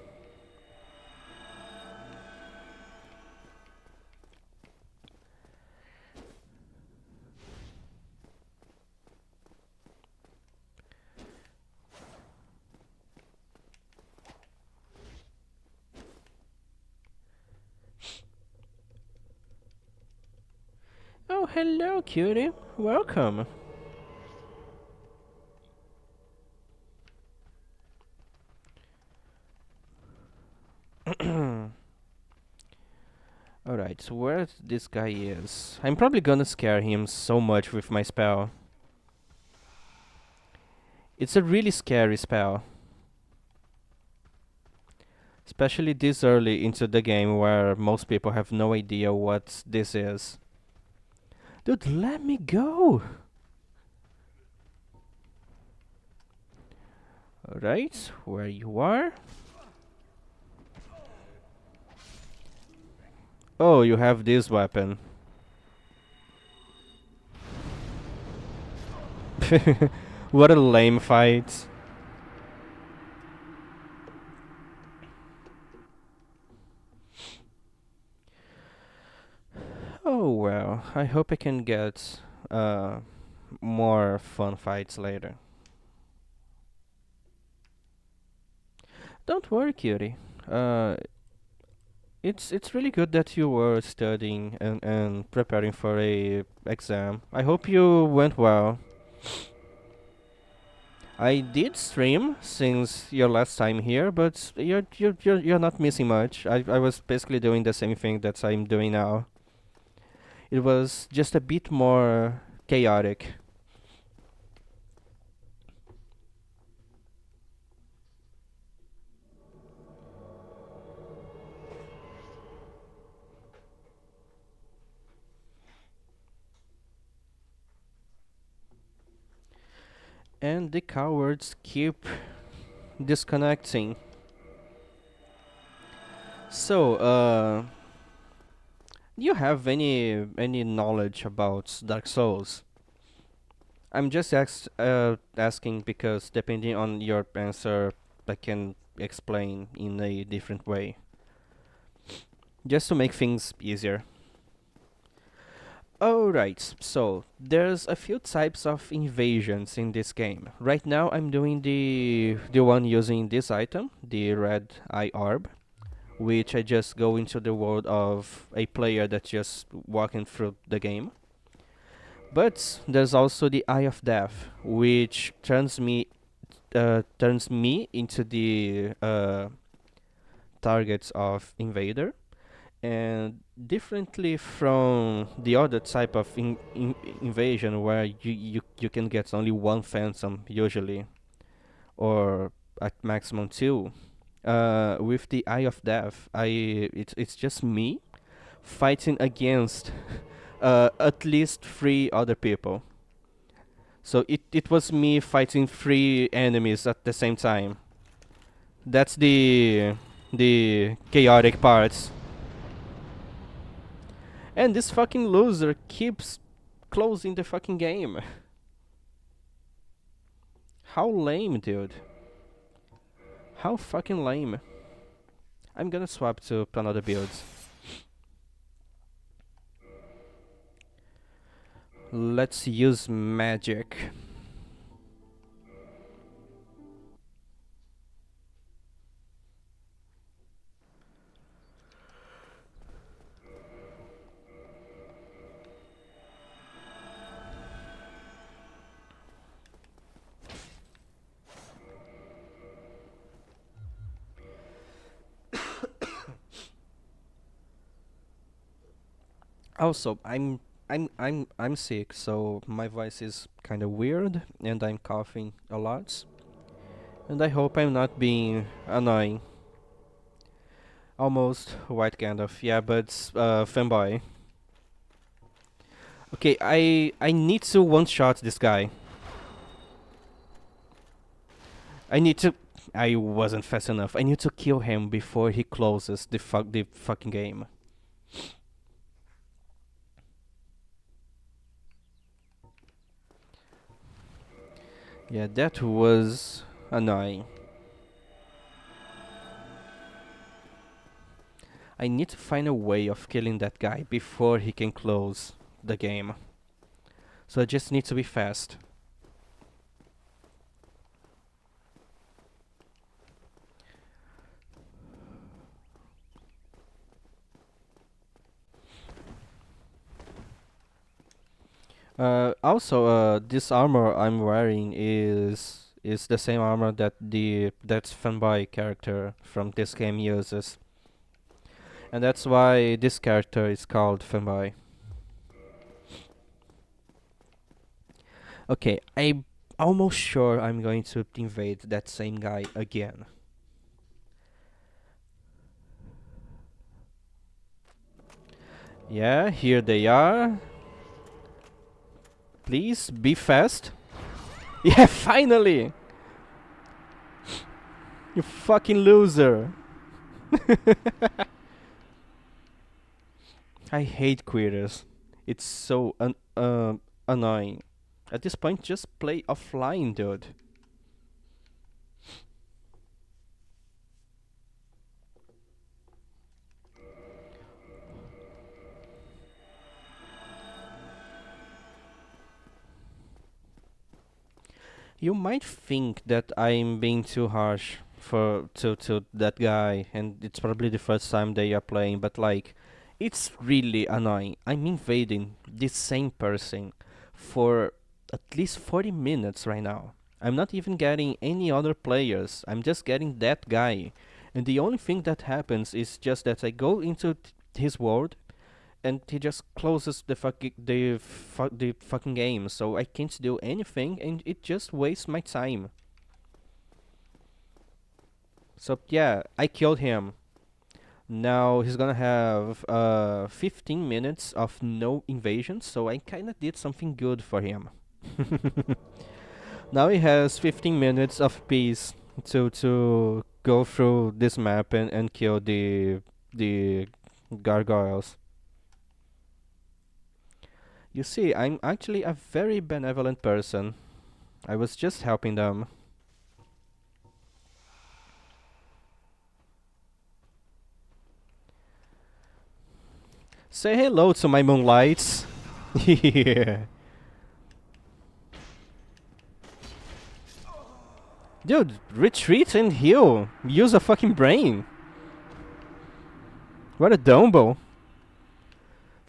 Oh, hello, cutie. Welcome. Alright, so where this guy is? I'm probably gonna scare him so much with my spell. It's a really scary spell. Especially this early into the game where most people have no idea what this is. Dude, let me go! Alright, where you are? Oh, you have this weapon. What a lame fight. Oh well, I hope I can get more fun fights later. Don't worry, cutie. Uh, it's really good that you were studying and preparing for a exam. I hope you went well. I did stream since your last time here, but you're not missing much. I was basically doing the same thing that I'm doing now. It was just a bit more chaotic. And the cowards keep disconnecting. So, do you have any knowledge about Dark Souls? I'm just asking because depending on your answer, I can explain in a different way, just to make things easier. Alright, so there's a few types of invasions in this game. Right now I'm doing the one using this item, the red eye orb, which I just go into the world of a player that's just walking through the game. But there's also the Eye of Death, which turns me into the targets of invader, and differently from the other type of invasion where you can get only one phantom usually, or at maximum two. With the Eye of Death, it's just me fighting against at least three other people. So it was me fighting three enemies at the same time. That's the chaotic parts. And this fucking loser keeps closing the fucking game. How lame, dude. How fucking lame. I'm gonna swap to another build. Let's use magic. Also, I'm sick, so my voice is kind of weird, and I'm coughing a lot. And I hope I'm not being annoying. Almost white Gandalf, yeah, but fanboy. Okay, I need to one shot this guy. I need to. I wasn't fast enough. I need to kill him before he closes the fucking game. Yeah, that was annoying. I need to find a way of killing that guy before he can close the game. So I just need to be fast. Also, this armor I'm wearing is the same armor that that fanboy character from this game uses, and that's why this character is called fanboy. Okay, I'm almost sure I'm going to invade that same guy again. Yeah, here they are. Please be fast. Yeah, finally! You fucking loser! I hate quitters. It's so annoying. At this point, just play offline, dude. You might think that I'm being too harsh for to that guy, and it's probably the first time they are playing, but like, it's really annoying. I'm invading this same person for at least 40 minutes right now. I'm not even getting any other players. I'm just getting that guy, and the only thing that happens is just that I go into his world and he just closes the fucking game, so I can't do anything, and it just wastes my time. So yeah, I killed him. Now he's gonna have 15 minutes of no invasion, so I kinda did something good for him. Now he has 15 minutes of peace to go through this map and kill the gargoyles. You see, I'm actually a very benevolent person. I was just helping them. Say hello to my moonlights. Yeah. Dude, retreat and heal. Use a fucking brain. What a dumbo.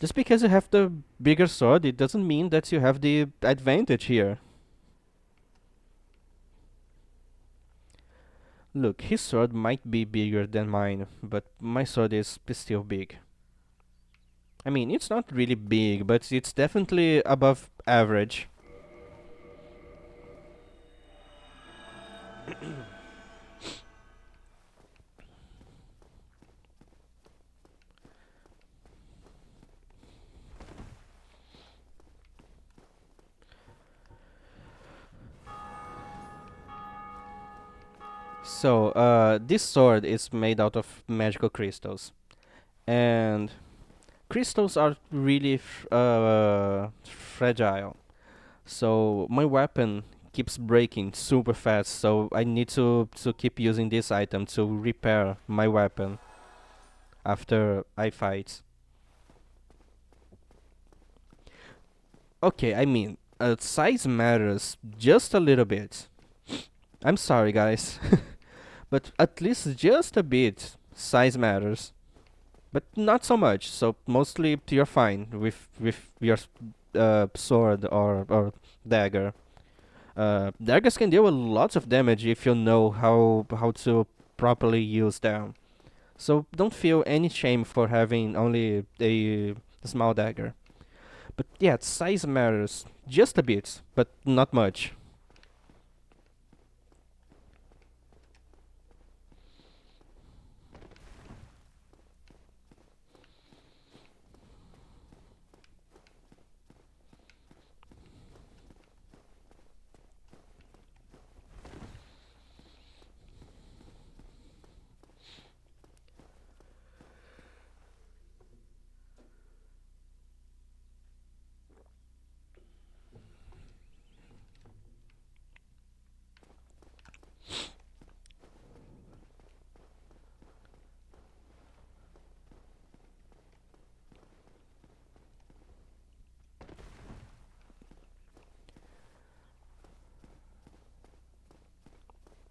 Just because you have the bigger sword, it doesn't mean that you have the advantage here. Look, his sword might be bigger than mine, but my sword is still big. I mean, it's not really big, but it's definitely above average. So, this sword is made out of magical crystals, and crystals are really fragile. So my weapon keeps breaking super fast. So I need to keep using this item to repair my weapon. after I fight. Okay, I mean, size matters just a little bit. I'm sorry, guys, but at least just a bit, size matters. But not so much. So mostly you're fine with your sword or dagger. Daggers can deal with lots of damage if you know how to properly use them. So don't feel any shame for having only a small dagger. But yeah, size matters just a bit, but not much.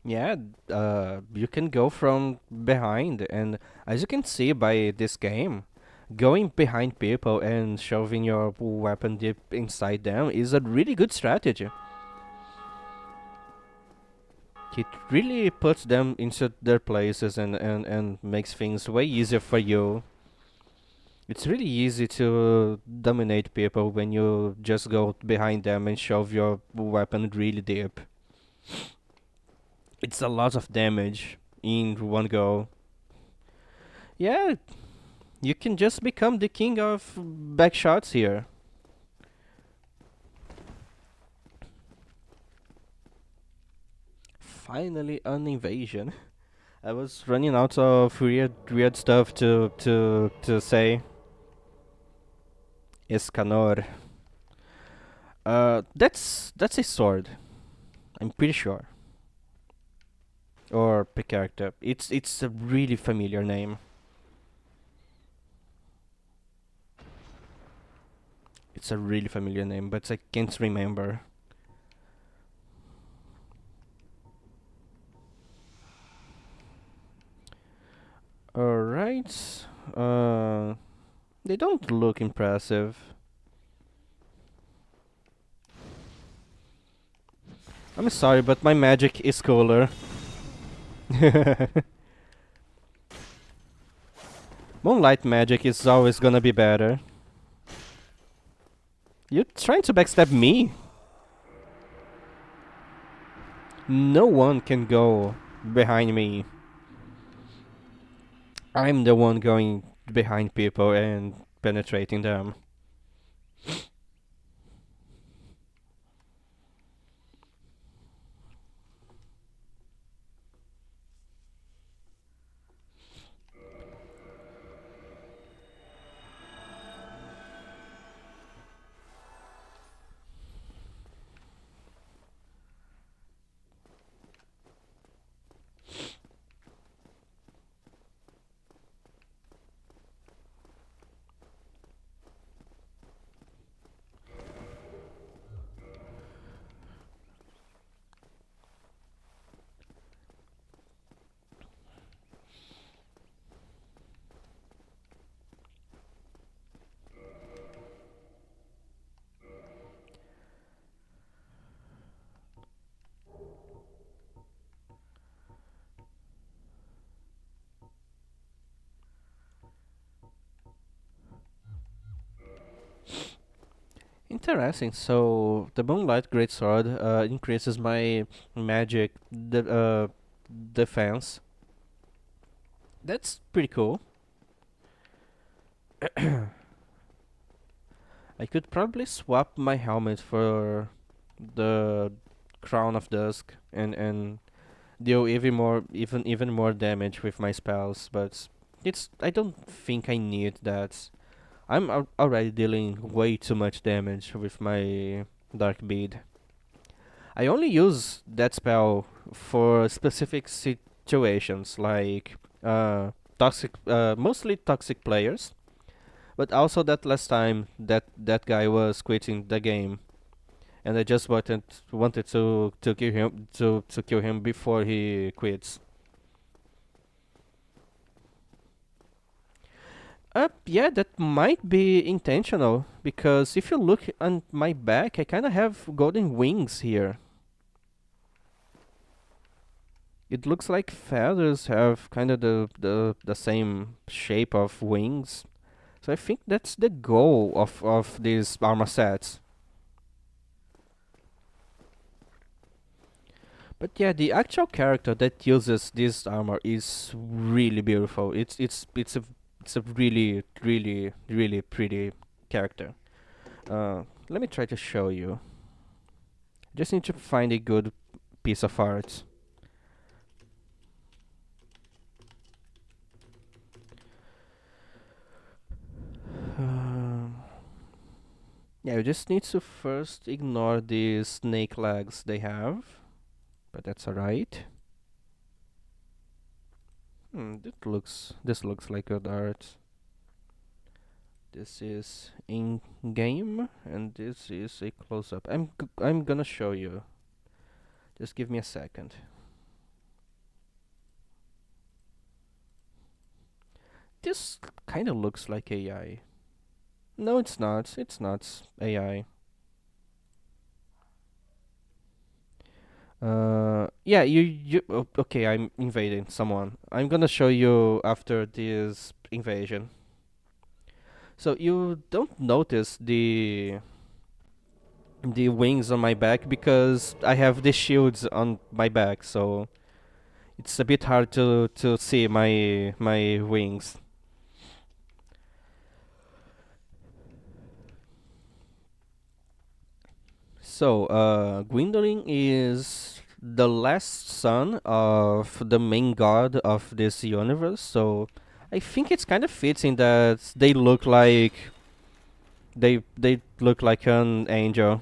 Yeah, you can go from behind, and as you can see by this game, going behind people and shoving your weapon deep inside them is a really good strategy. It really puts them into their places and makes things way easier for you. It's really easy to dominate people when you just go behind them and shove your weapon really deep. It's a lot of damage in one go. Yeah, you can just become the king of backshots here. Finally, an invasion. I was running out of weird stuff to say. Escanor. That's a sword. I'm pretty sure. Or a character. It's a really familiar name. It's a really familiar name, but I can't remember. Alright. Uh, they don't look impressive. I'm sorry, but my magic is cooler. Moonlight magic is always gonna be better. You're trying to backstab me? No one can go behind me. I'm the one going behind people and penetrating them. Interesting. So the Moonlight Greatsword increases my magic defense. That's pretty cool. I could probably swap my helmet for the Crown of Dusk and deal even more damage with my spells, but it's I don't think I need that. I'm already dealing way too much damage with my Dark Bead. I only use that spell for specific situations like toxic, mostly toxic players, but also that last time that guy was quitting the game, and I just wanted to kill him to kill him before he quits. Yeah, that might be intentional because if you look on my back, I kind of have golden wings here. It looks like feathers have kind of the same shape of wings. So I think that's the goal of these armor sets. But yeah, the actual character that uses this armor is really beautiful. It's a really pretty character. Let me try to show you. Just need to find a good piece of art. Um, yeah, you just need to first ignore these snake legs they have, but that's alright. This looks like good art. This is in game, and this is a close up. I'm gonna show you. Just give me a second. This kind of looks like AI. No, it's not. It's not AI. Yeah, okay, I'm invading someone. I'm gonna show you after this invasion. So you don't notice the wings on my back because I have the shields on my back, so it's a bit hard to see my wings. So, Gwendolyn is the last son of the main god of this universe, so I think it's kind of fitting that they look like an angel.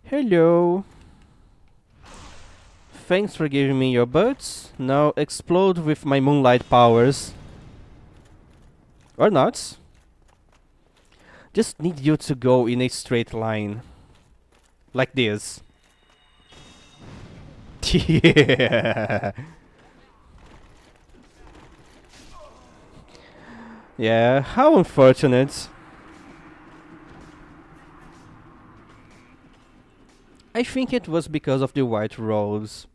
Hello. Thanks for giving me your butts. Now explode with my moonlight powers. Or not. Just need you to go in a straight line. Like this. Yeah. Yeah, how unfortunate. I think it was because of the white robes.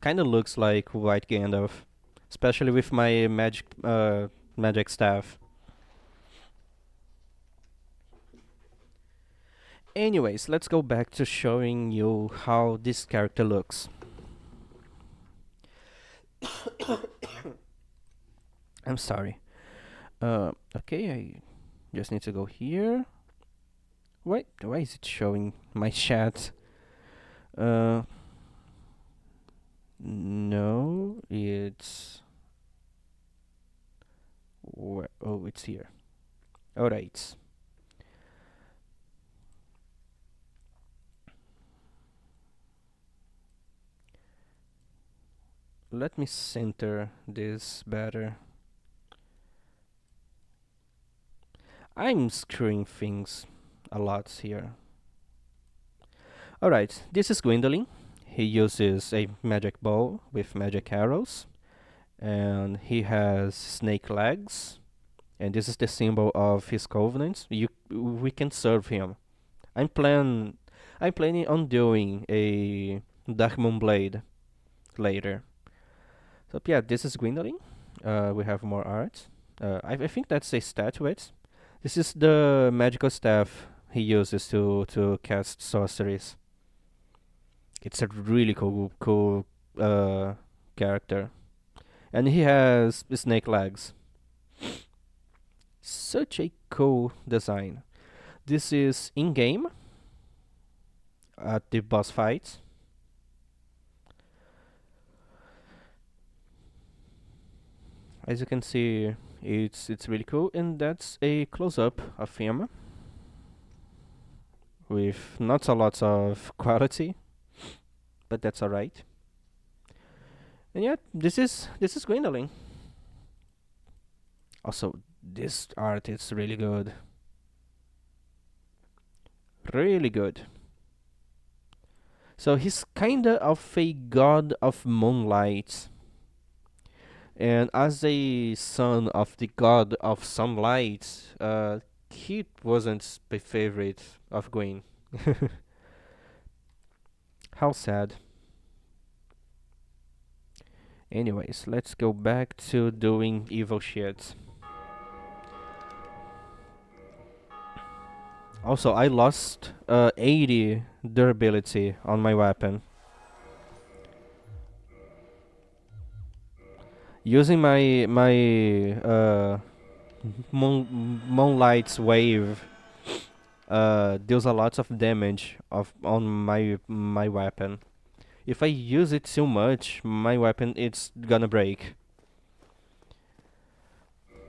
Kinda looks like white Gandalf. Especially with my magic staff. Anyways, let's go back to showing you how this character looks. I'm sorry. Okay, I just need to go here. Why is it showing my chat? Uh, no, it's where? Oh, it's here. Alright. Let me center this better. I'm screwing things a lot here. Alright, this is Gwendolyn. He uses a magic bow with magic arrows, and he has snake legs, and this is the symbol of his covenant. We can serve him. I'm plan I'm planning on doing a Dark Moon Blade later. So yeah, this is Gwendolyn. We have more art. I think that's a statuette. This is the magical staff he uses to cast sorceries. It's a really cool character, and he has snake legs. Such a cool design. This is in game at the boss fight. As you can see, it's really cool, and that's a close up of him with not a lot of quality, but that's alright. And yeah, this is Gwendolyn. Also, this art is really good, really good. So he's kinda of a god of moonlight, and as a son of the god of sunlight, he wasn't the favorite of Gwen. How sad. Anyways, let's go back to doing evil shit. Also, I lost 80 durability on my weapon. Using my Moonlight's wave deals a lot of damage of on my weapon. If I use it too much, my weapon it's gonna break.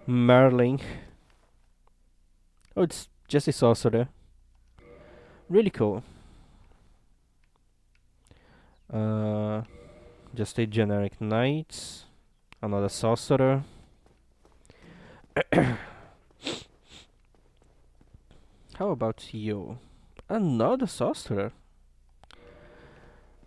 Merlin. Oh, it's just a sorcerer. Really cool. Uh, just a generic knight. Another sorcerer. How about you? Another sorcerer.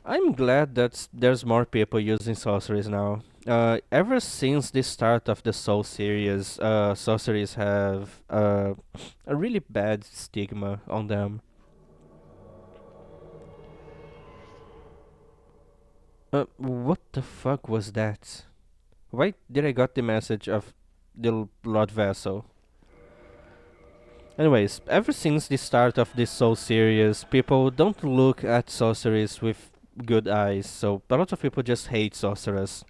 I'm glad that there's more people using sorceries now. Ever since the start of the Soul series, sorceries have a really bad stigma on them. What the fuck was that? Why did I got the message of the Lord Vessel? Anyways, ever since the start of this Soul series, people don't look at sorceries with good eyes, so a lot of people just hate sorcerers.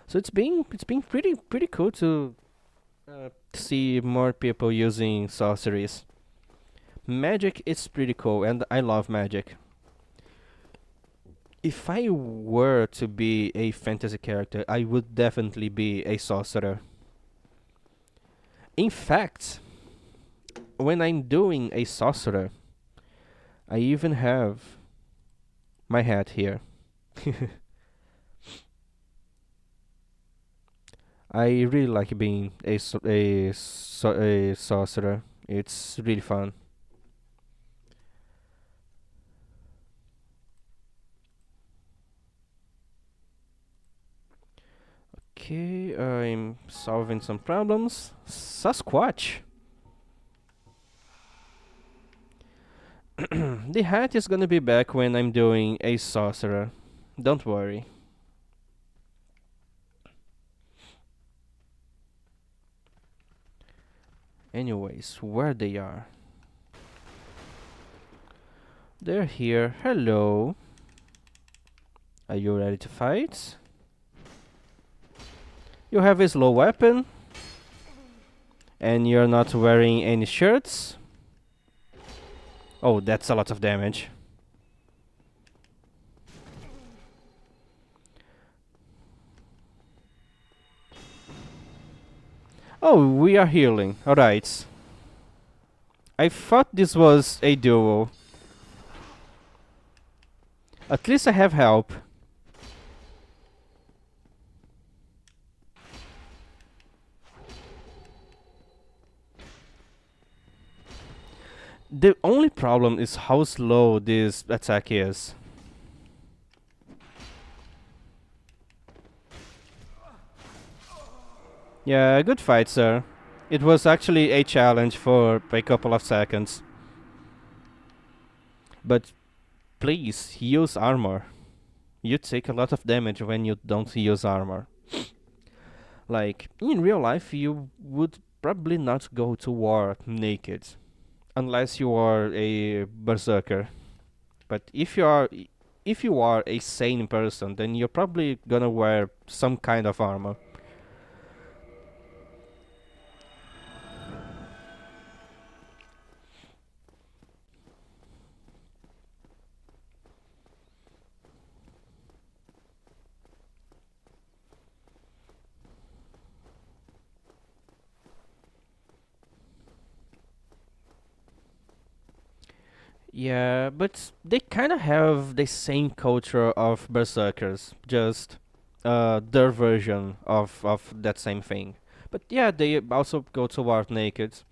So it's been pretty cool to see more people using sorceries. Magic is pretty cool, and I love magic. If I were to be a fantasy character, I would definitely be a sorcerer. In fact, when I'm doing a sorcerer, I even have my hat here. I really like being a sorcerer. It's really fun. Okay, I'm solving some problems. Sasquatch. The hat is gonna be back when I'm doing a sorcerer. Don't worry. Anyways, where they are? They're here. Hello. Are you ready to fight? You have a slow weapon, and you're not wearing any shirts. Oh, that's a lot of damage. Oh, we are healing. Alright. I thought this was a duel. At least I have help. The only problem is how slow this attack is. Yeah, good fight, sir. It was actually a challenge for a couple of seconds. But please use armor. You take a lot of damage when you don't use armor. Like, in real life, you would probably not go to war naked. Unless you are a berserker. But if you are a sane person, then you're probably gonna wear some kind of armor. Yeah, but they kind of have the same culture of berserkers, just their version of that same thing. But yeah, they also go toward naked.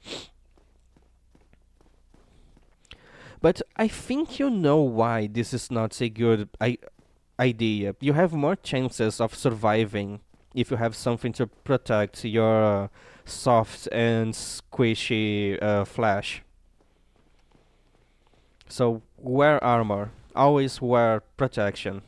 But I think you know why this is not a good idea. You have more chances of surviving if you have something to protect your soft and squishy flesh. So wear armor. Always wear protection.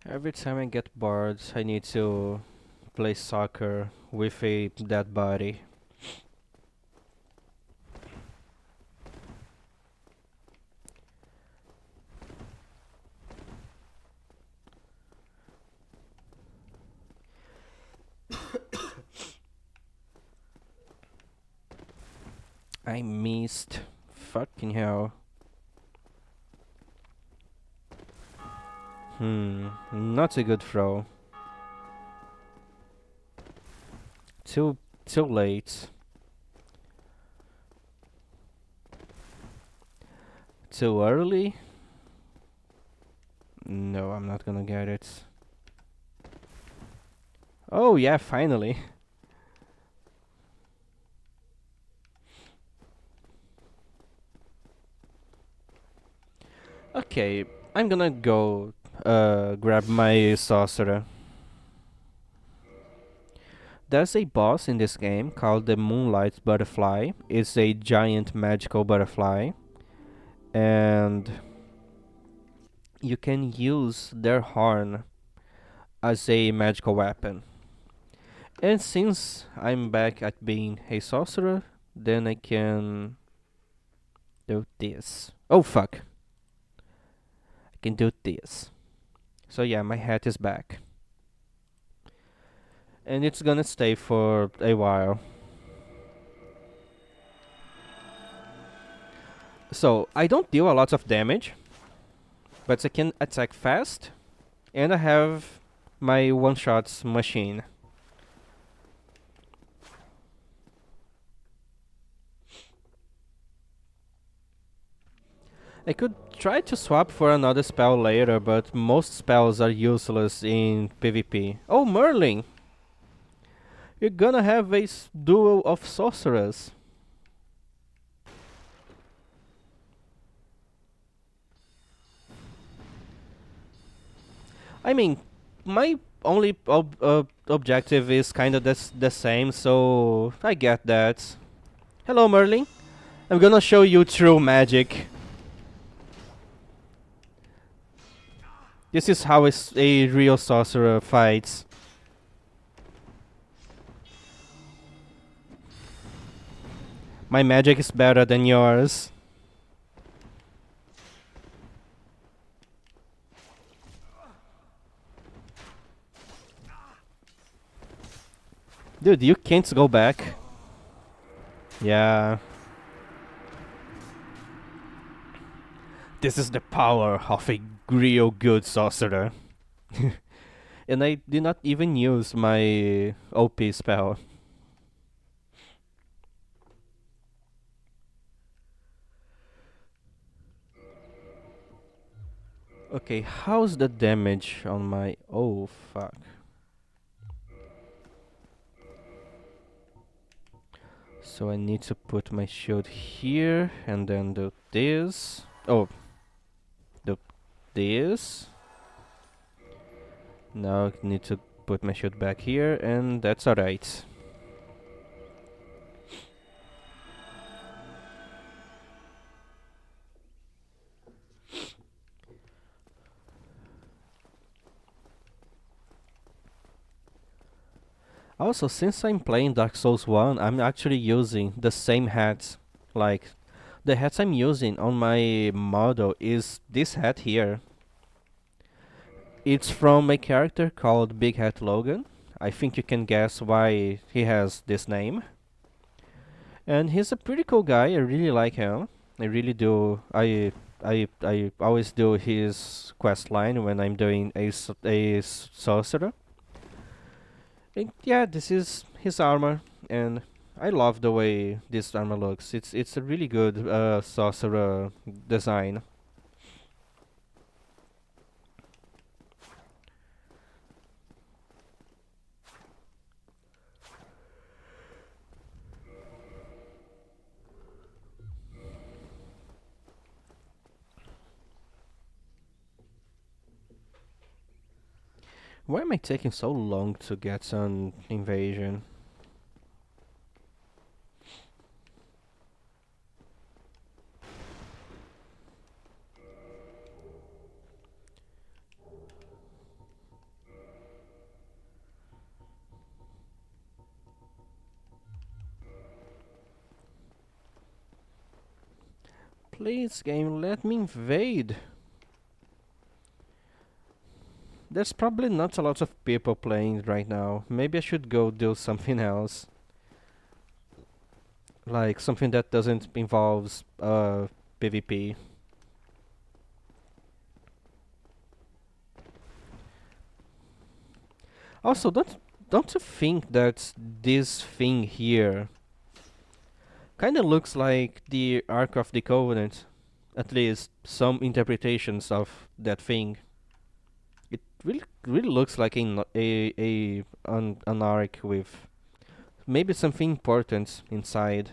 Every time I get bored, I need to play soccer with a dead body. I missed. Fucking hell. Not a good throw. Too too late. Too early? No, I'm not gonna get it. Oh yeah, finally. Okay, I'm gonna go grab my sorcerer. There's a boss in this game called the Moonlight Butterfly. It's a giant magical butterfly, and you can use their horn as a magical weapon. And since I'm back at being a sorcerer, then I can do this. Oh fuck. I can do this. So yeah, my hat is back. And it's gonna stay for a while. So I don't deal a lot of damage, but I can attack fast, and I have my one-shots machine. I could try to swap for another spell later, but most spells are useless in PvP. Oh, Merlin! You're gonna have a duel of sorcerers. I mean, my only objective is kind of the same, so I get that. Hello, Merlin. I'm gonna show you true magic. This is how a real sorcerer fights. My magic is better than yours. Dude, you can't go back. Yeah. This is the power of a real good sorcerer. And I did not even use my OP spell. Okay, how's the damage on my... Oh, fuck. So I need to put my shield here and then do this. Oh, do this. Now I need to put my shield back here, and that's alright. Also, since I'm playing Dark Souls 1, I'm actually using the same hats. Like, the hats I'm using on my model is this hat here. It's from a character called Big Hat Logan. I think you can guess why he has this name. And he's a pretty cool guy. I really like him. I really do. I always do his quest line when I'm doing a sorcerer. And yeah, this is his armor, and I love the way this armor looks. It's a really good sorcerer design. Why am I taking so long to get some invasion? Please, game, let me invade. There's probably not a lot of people playing right now. Maybe I should go do something else. Like something that doesn't involves PvP. Also, don't you think that this thing here kind of looks like the Ark of the Covenant? At least some interpretations of that thing. It really looks like an ark with maybe something important inside.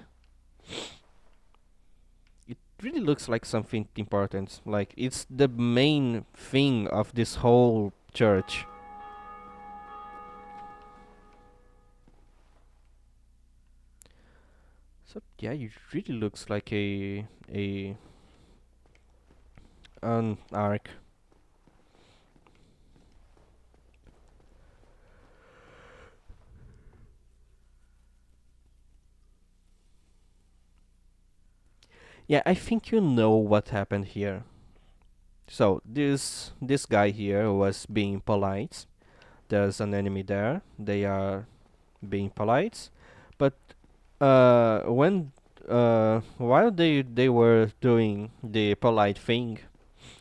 It really looks like something important. Like it's the main thing of this whole church. So yeah, it really looks like a an ark. Yeah, I think you know what happened here. So this guy here was being polite. There's an enemy there. They are being polite, but when while they were doing the polite thing,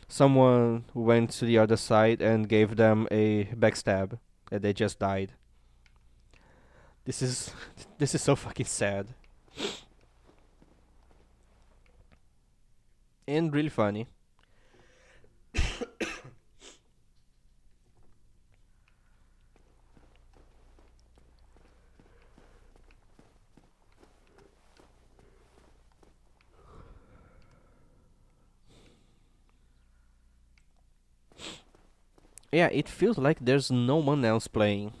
someone went to the other side and gave them a backstab, and they just died. This is this is so fucking sad and really funny. Yeah, it feels like there's no one else playing.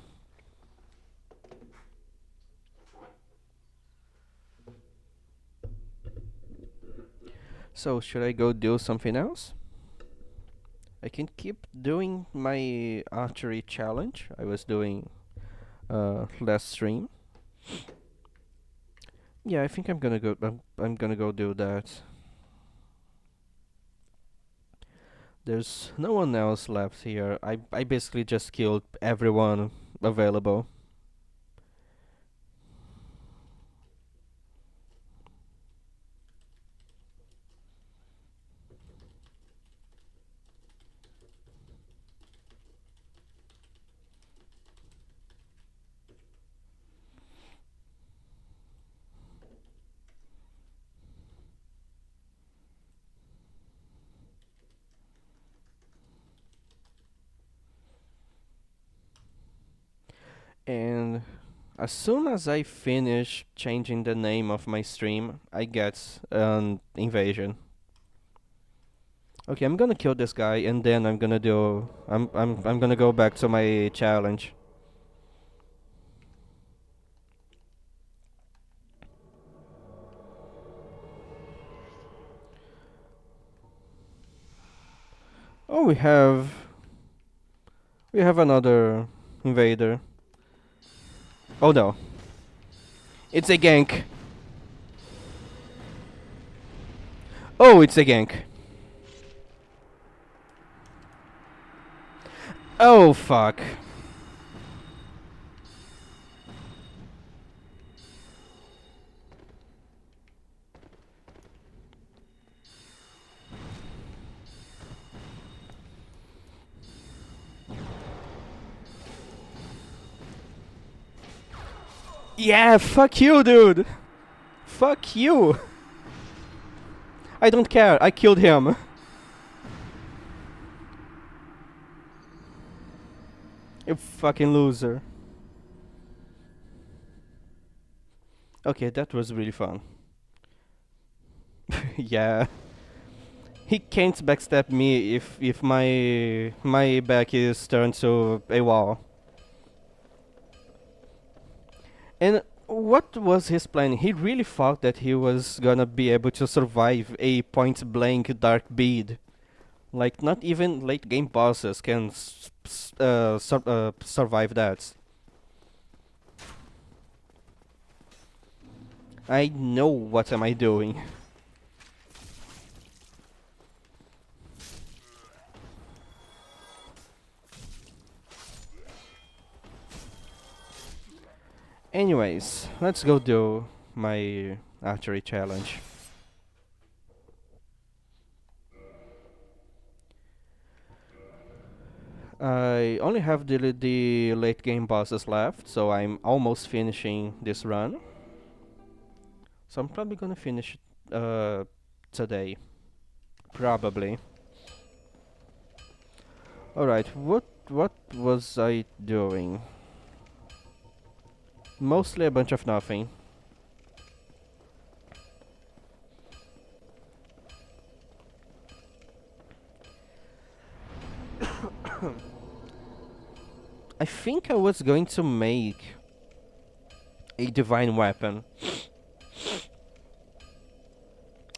So should I go do something else? I can keep doing my archery challenge I was doing last stream. Yeah, I think I'm gonna go do that. There's no one else left here. I basically just killed everyone available. And as soon as I finish changing the name of my stream, I get an invasion. Okay, I'm gonna kill this guy and then I'm gonna go back to my challenge. Oh, we have another invader. Oh no. It's a gank. Oh, it's a gank. Oh fuck. Yeah, fuck you, dude! Fuck you! I don't care, I killed him. You fucking loser. Okay, that was really fun. Yeah. He can't backstab me if my back is turned to a wall. And what was his plan? He really thought that he was gonna be able to survive a point blank dark bead. Like not even late game bosses can survive that. I know what am I doing. Anyways, let's go do my archery challenge. I only have the late game bosses left, so I'm almost finishing this run. So I'm probably gonna finish it today. Probably. Alright, what was I doing? Mostly a bunch of nothing. I think I was going to make a divine weapon.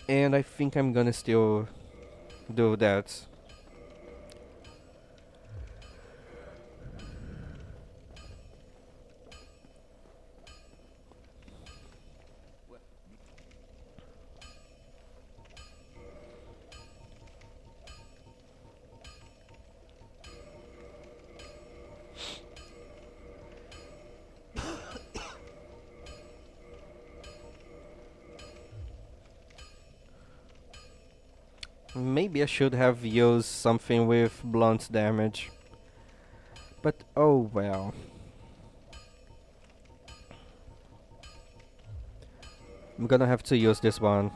And I think I'm gonna still do that. Maybe I should have used something with blunt damage. But oh well. I'm gonna have to use this one.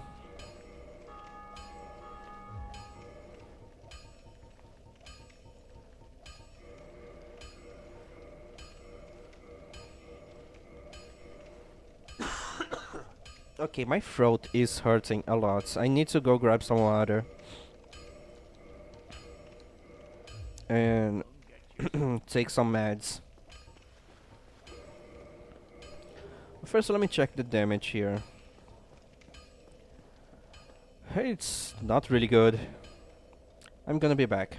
Okay, my throat is hurting a lot. I need to go grab some water. And take some meds. First, let me check the damage here. Hey, it's not really good. I'm gonna be back.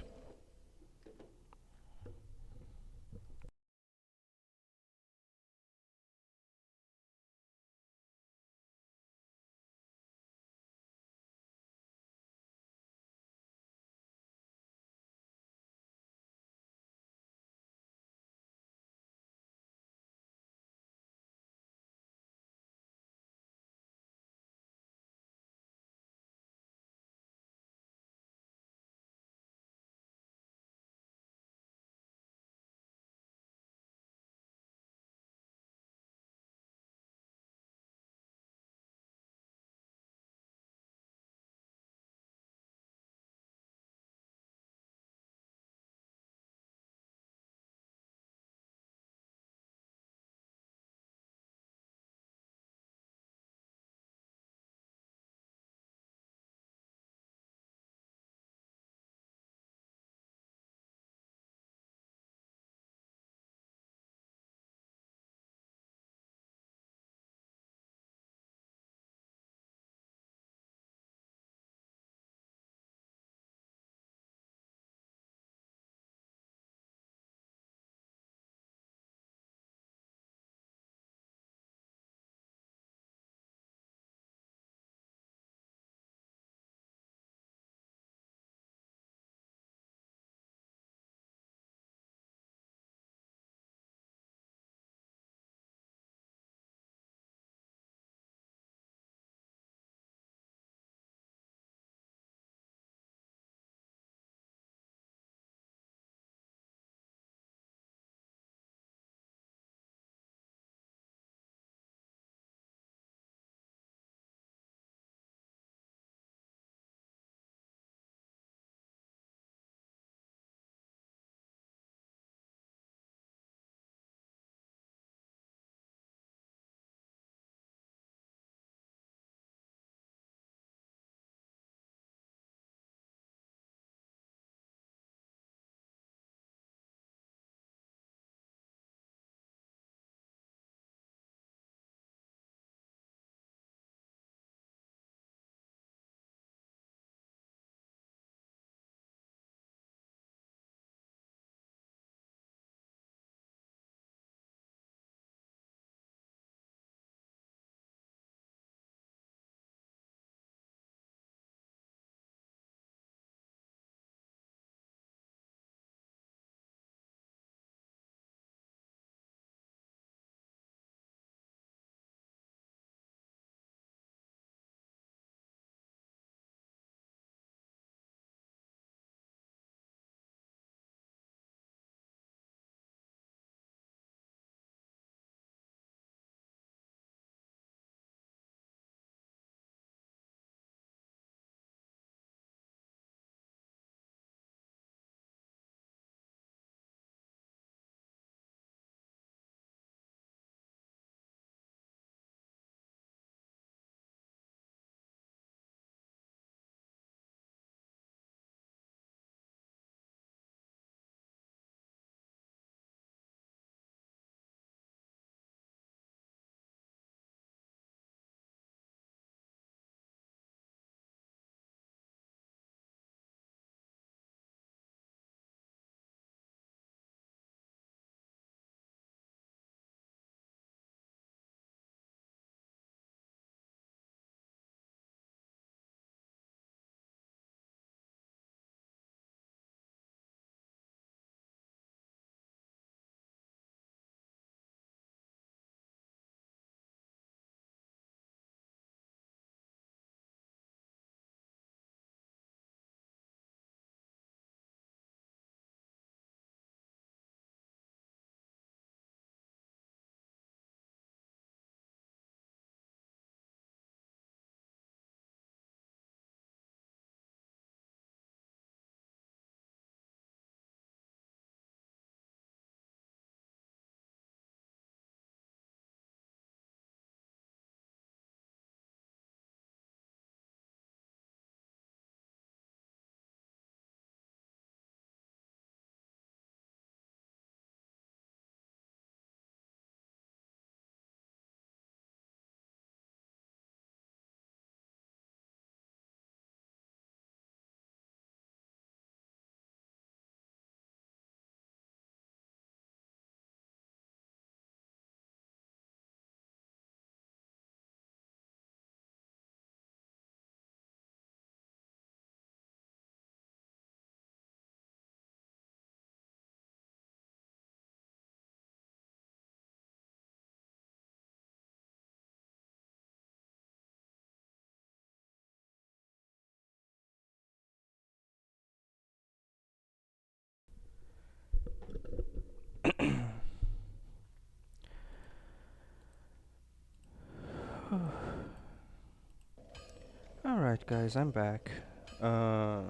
Guys, I'm back. Uh,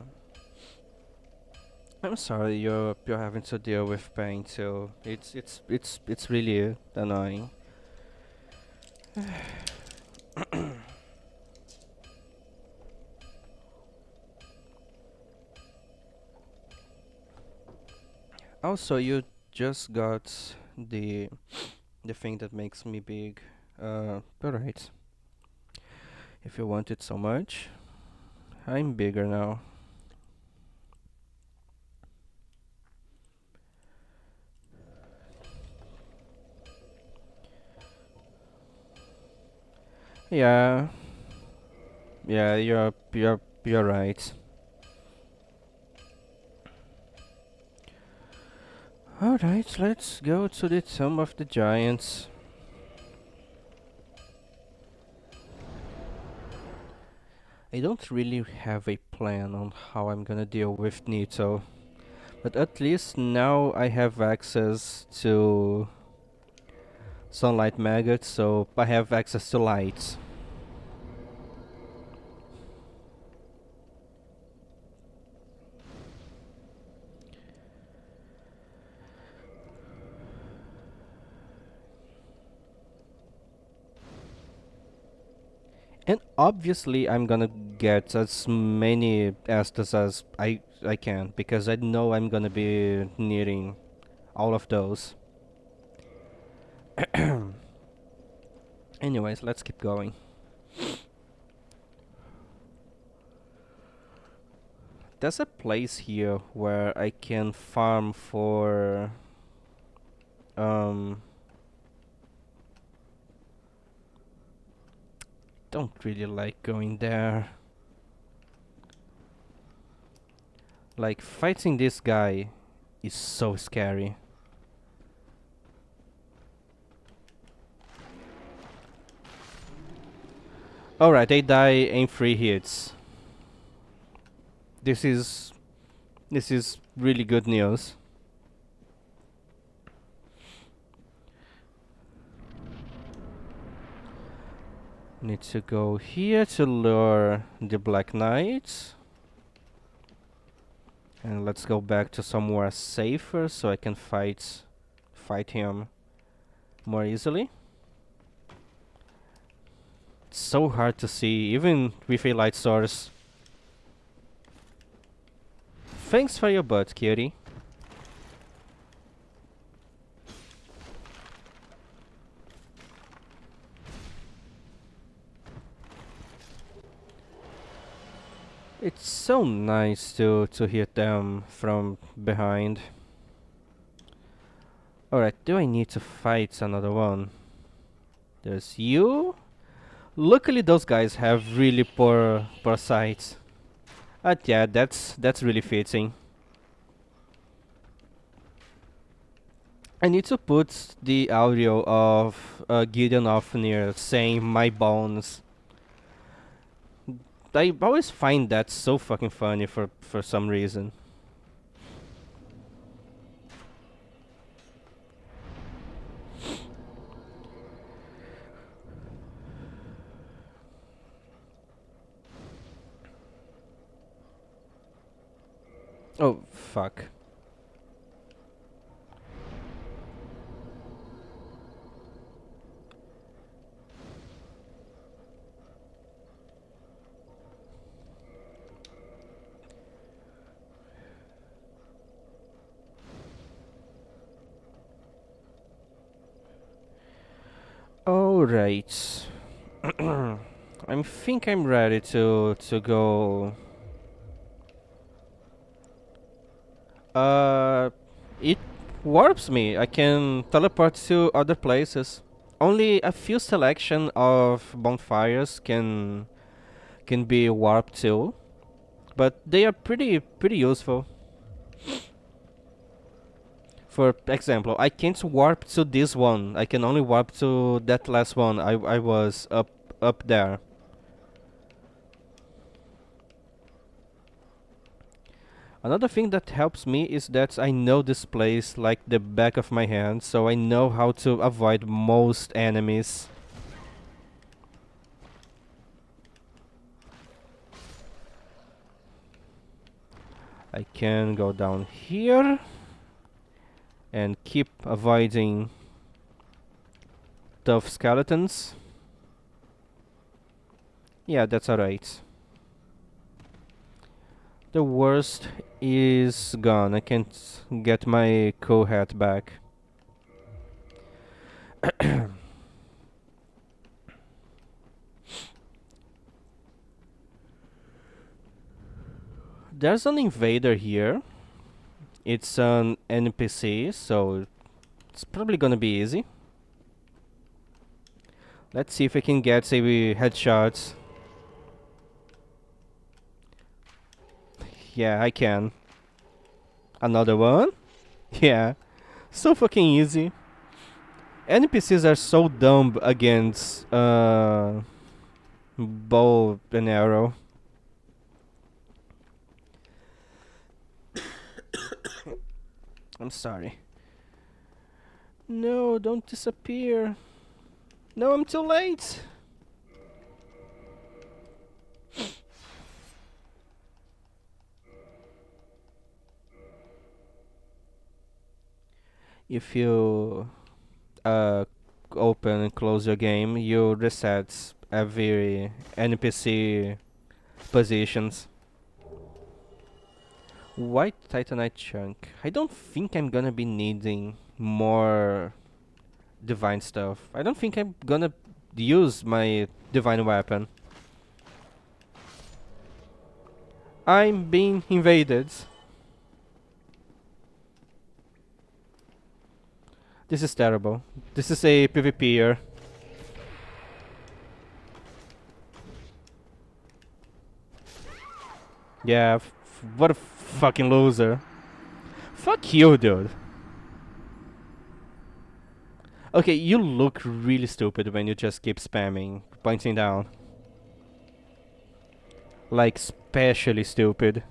I'm sorry you're having to deal with pain too. It's really annoying. Also, you just got the the thing that makes me big. Alright. If you want it so much, I'm bigger now. Yeah, yeah, you're right. Alright, let's go to the Tomb of the Giants. I don't really have a plan on how I'm gonna deal with Nito, but at least now I have access to sunlight maggots, so I have access to light. And obviously I'm gonna get as many Estus as I can, because I know I'm gonna be needing all of those. Anyways, let's keep going. There's a place here where I can farm for um don't really like going there. Like fighting this guy is so scary. Alright, they die in 3 hits. This is this is really good news. Need to go here to lure the Black Knight. And let's go back to somewhere safer so I can fight him more easily. It's so hard to see, even with a light source. Thanks for your butt, cutie. It's so nice to hit them from behind. Alright, do I need to fight another one? There's you. Luckily those guys have really poor sight. Yeah, that's really fitting. I need to put the audio of Gideon Ofnir saying my bones. I always find that so fucking funny for some reason. Oh, fuck. Alright. I think I'm ready to go. Uh, it warps me. I can teleport to other places. Only a few selection of bonfires can be warped too, but they are pretty useful. For example, I can't warp to this one. I can only warp to that last one. I was up there. Another thing that helps me is that I know this place like the back of my hand, so I know how to avoid most enemies. I can go down here and keep avoiding tough skeletons. Yeah, that's alright. The worst is gone. I can't get my cool hat back. There's an invader here. It's an NPC, so it's probably gonna be easy. Let's see if I can get some headshots. Yeah, I can. Another one? Yeah. So fucking easy. NPCs are so dumb against bow and arrow. I'm sorry. No, don't disappear. No, I'm too late. If you uh open and close your game, you reset every NPC positions. White Titanite chunk. I don't think I'm gonna be needing more divine stuff. I don't think I'm gonna use my divine weapon. I'm being invaded. This is terrible. This is a PvPer. Yeah, what a fucking loser. Fuck you, dude. Okay, you look really stupid when you just keep spamming, pointing down. Like, especially stupid.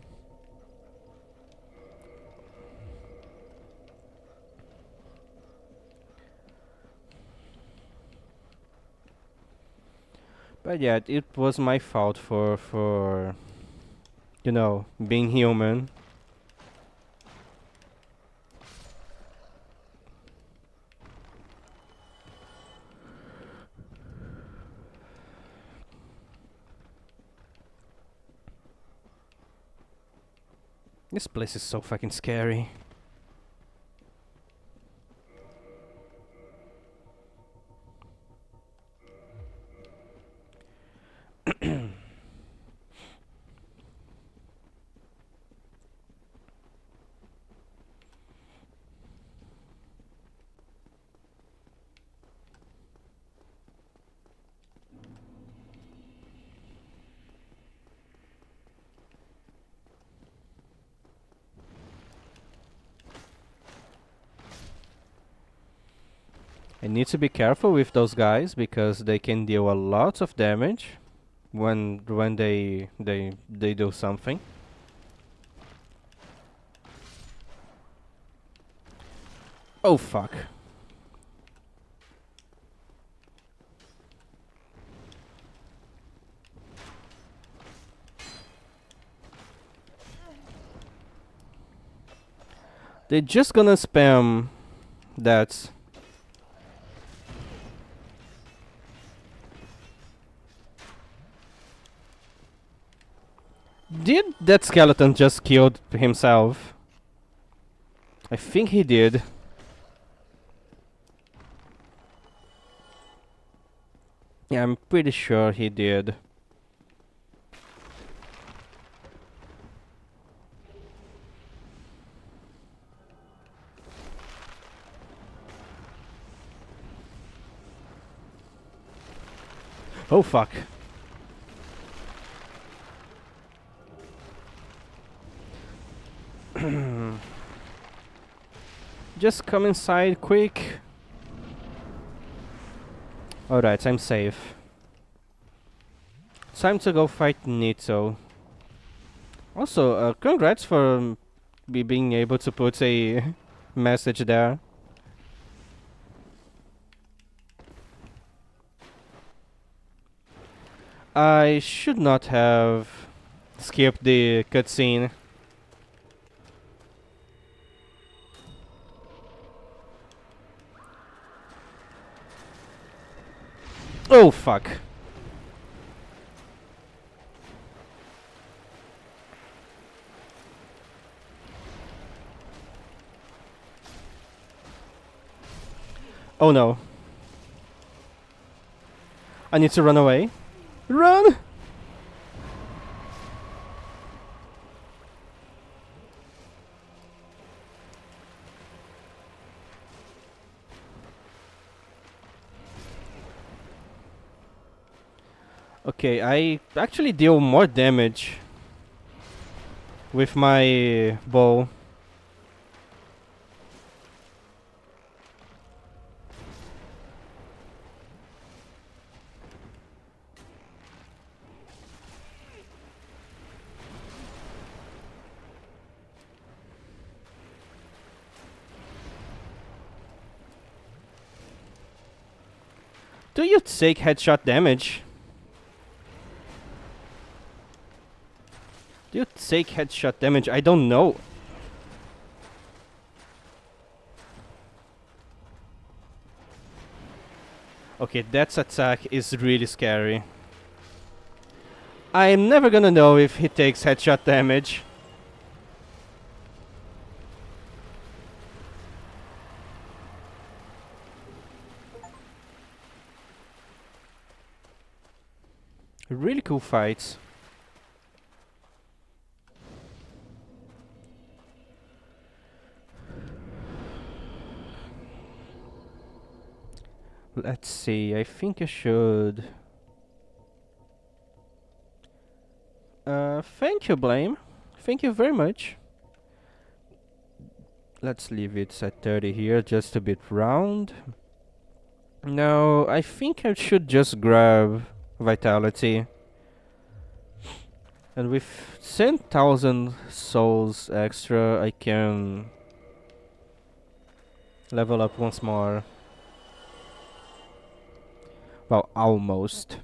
But yeah, it was my fault for you know, being human. This place is so fucking scary. I need to be careful with those guys because they can deal a lot of damage when they do something. Oh fuck. They're just gonna spam that. Did that skeleton just killed himself? I think he did. Yeah, I'm pretty sure he did. Oh fuck. Just come inside quick. Alright, I'm safe. Time to go fight Nito. Also, congrats for being able to put a message there. I should not have skipped the cutscene. Oh fuck. Oh no. I need to run away. Run! Okay, I actually deal more damage with my bow. Do you take headshot damage? Do you take headshot damage? I don't know. Okay, that attack is really scary. I'm never gonna know if he takes headshot damage. Really cool fights. Let's see, I think I should... thank you, Blame. Thank you very much. Let's leave it at 30 here, just a bit round. Now, I think I should just grab Vitality. And with 10,000 souls extra, I can level up once more. Well, almost.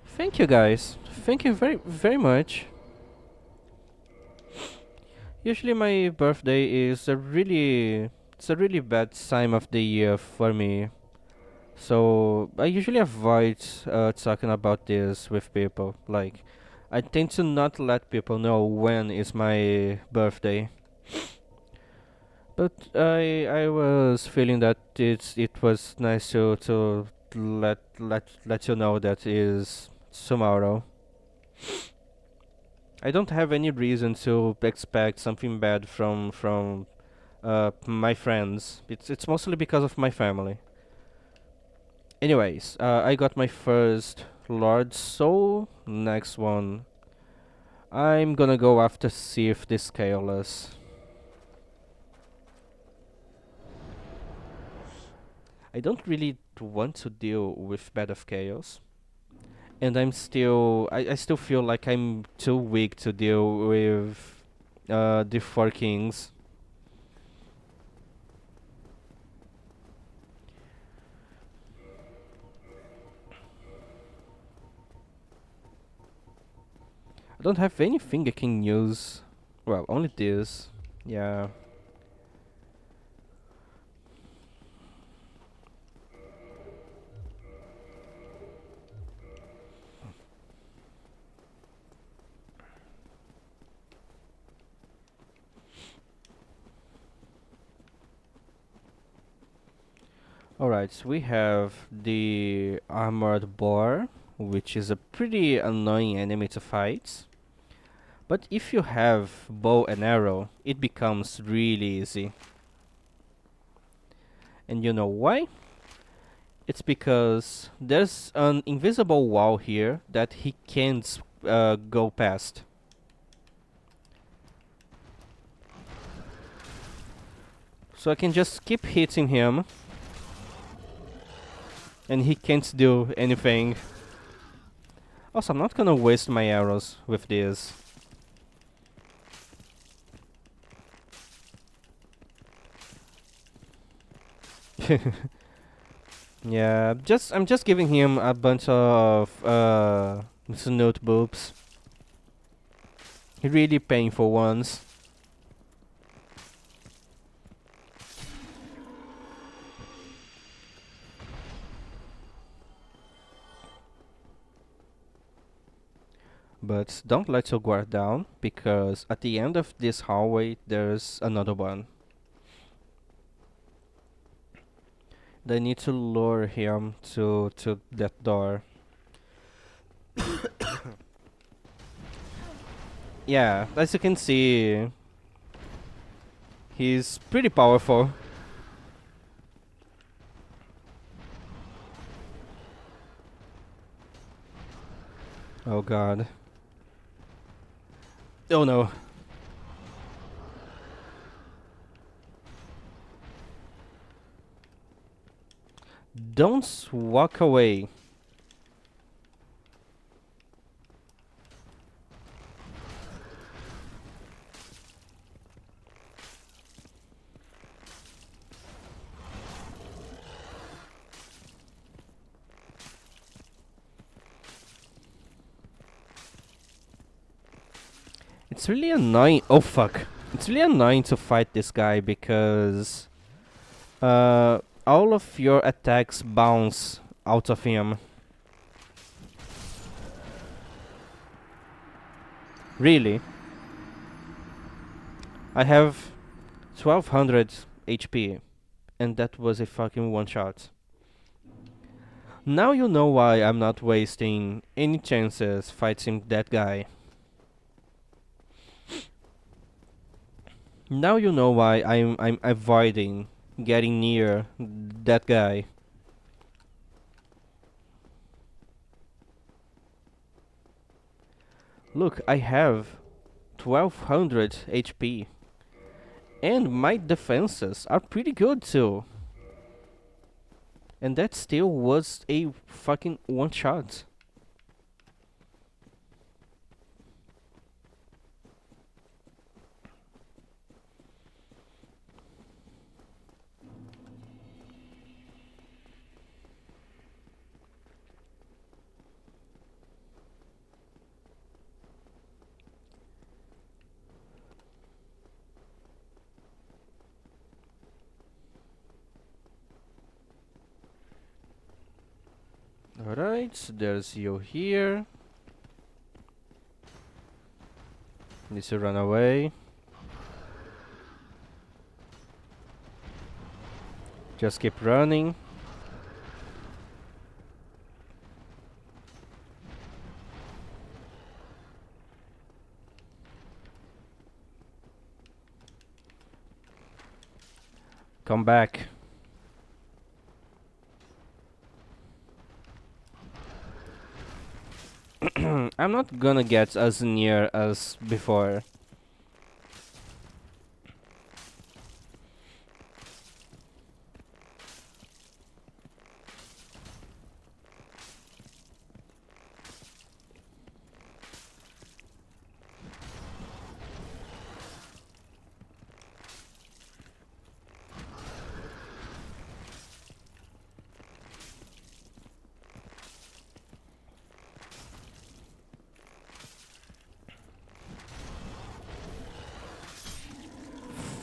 Thank you guys. Thank you very, very much. Usually my birthday is it's a really bad time of the year for me. So I usually avoid talking about this with people. Like, I tend to not let people know when is my birthday. But I was feeling that it was nice to let you know that is tomorrow. I don't have any reason to expect something bad from my friends. It's mostly because of my family. Anyways, I got my first Lord Soul. Next one, I'm gonna go after see if this Scaleless. I don't really want to deal with Bed of Chaos. And I still feel like I'm too weak to deal with the four kings. I don't have anything I can use. Well, only this. Yeah. Alright, so we have the Armored Boar, which is a pretty annoying enemy to fight. But if you have bow and arrow, it becomes really easy. And you know why? It's because there's an invisible wall here that he can't go past. So I can just keep hitting him, and he can't do anything. Also, I'm not gonna waste my arrows with this. Yeah, I'm just giving him a bunch of snoot boobs. Really painful ones. But don't let your guard down, because at the end of this hallway there's another one. They need to lure him to that door. Yeah, as you can see, he's pretty powerful. Oh god. Oh no. Don't walk away. It's really annoying. Oh fuck. It's really annoying to fight this guy because all of your attacks bounce out of him. Really? I have 1200 HP and that was a fucking one shot. Now you know why I'm not wasting any chances fighting that guy. Now you know why I'm avoiding getting near that guy. Look, I have 1200 HP and my defenses are pretty good too. And that still was a fucking one shot. Alright, there's you here. Needs to run away. Just keep running. Come back. I'm not gonna get as near as before.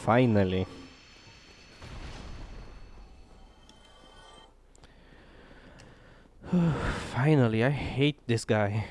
Finally. Finally, I hate this guy.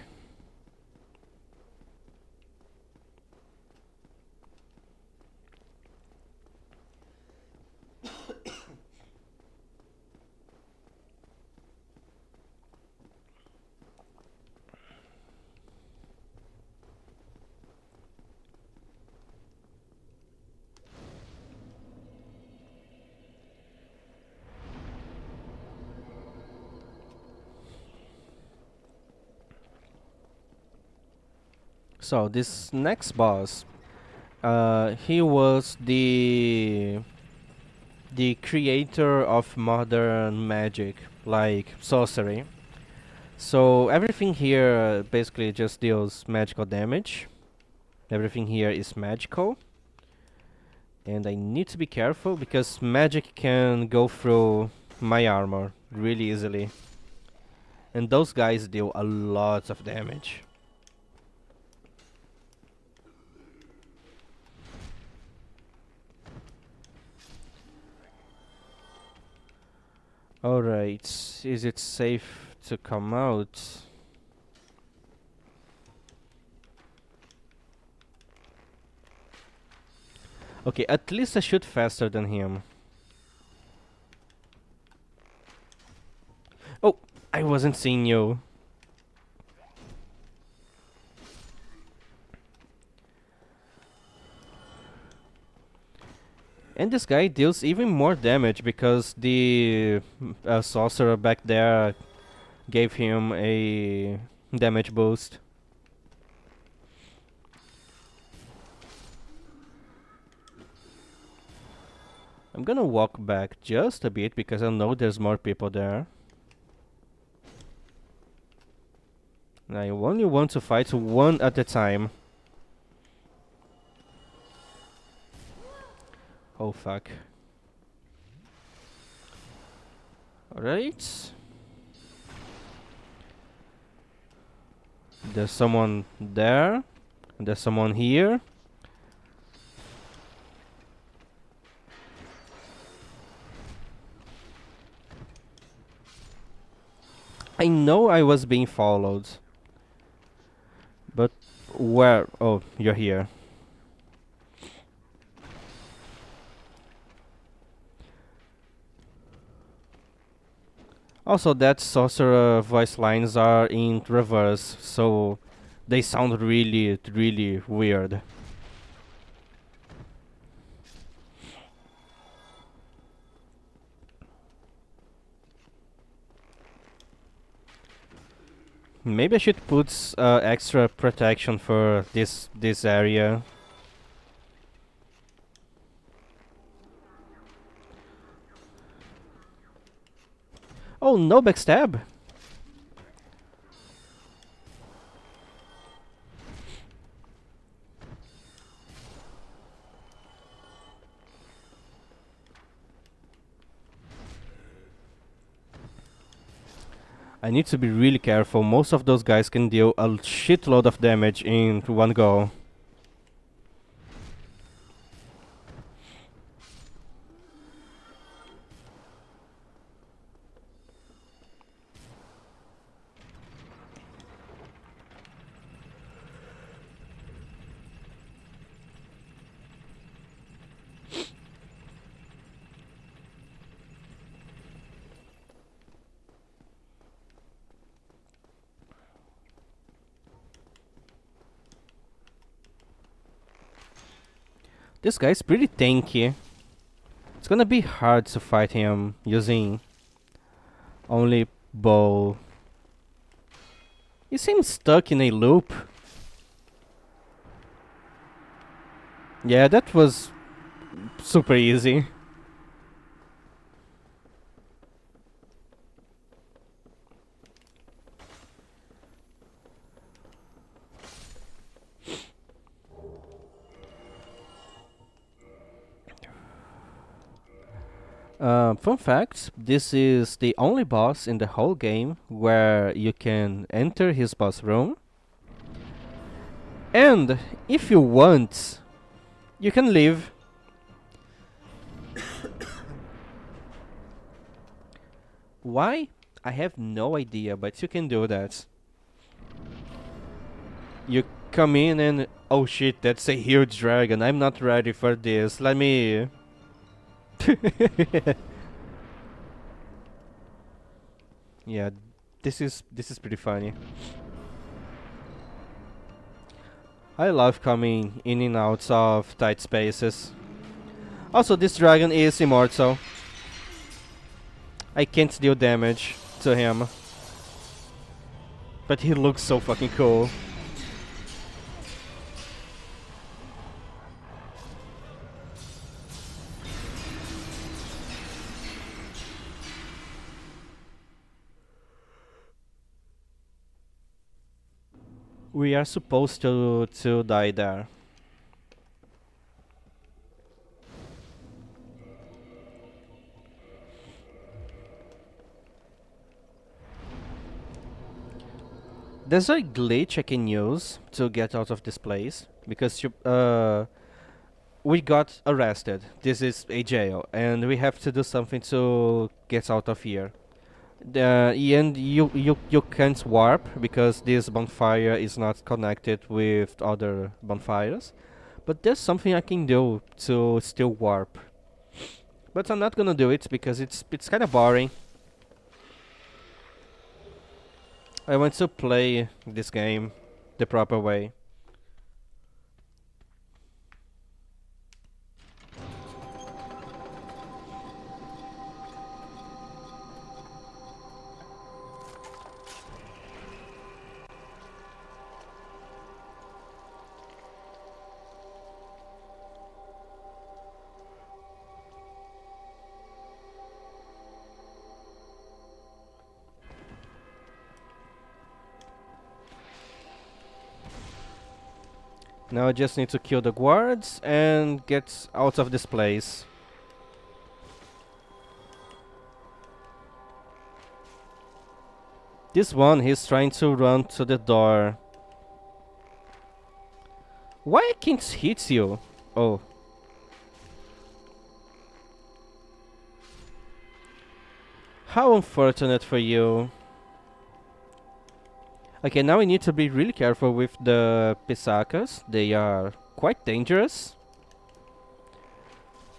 So this next boss, he was the creator of modern magic, like sorcery. So everything here basically just deals magical damage. Everything here is magical. And I need to be careful because magic can go through my armor really easily. And those guys deal a lot of damage. Alright, is it safe to come out? Okay, at least I shoot faster than him. Oh, I wasn't seeing you. And this guy deals even more damage because the sorcerer back there gave him a damage boost. I'm gonna walk back just a bit because I know there's more people there. And I only want to fight one at a time. Oh fuck. Alright. There's someone there. There's someone here. I know I was being followed. But where? Oh, you're here. Also, that sorcerer voice lines are in reverse, so they sound really, really weird. Maybe I should put extra protection for this area. Oh, no backstab. I need to be really careful. Most of those guys can deal a shitload of damage in one go. This guy's pretty tanky. It's gonna be hard to fight him using only bow. He seems stuck in a loop. Yeah, that was super easy. Fun fact, this is the only boss in the whole game where you can enter his boss room. And if you want, you can leave. Why? I have no idea, but you can do that. You come in and oh shit, that's a huge dragon. I'm not ready for this. Let me. Yeah, this is pretty funny. I love coming in and out of tight spaces. Also, this dragon is immortal. I can't deal damage to him. But he looks so fucking cool. We are supposed to die there. There's a glitch I can use to get out of this place because we got arrested. This is a jail, and we have to do something to get out of here. And you can't warp because this bonfire is not connected with other bonfires. But there's something I can do to still warp. But I'm not gonna do it because it's kind of boring. I want to play this game the proper way. Now I just need to kill the guards and get out of this place. This one, he's trying to run to the door. Why I can't hit you? Oh. How unfortunate for you. Okay, now we need to be really careful with the Pisakas. They are quite dangerous.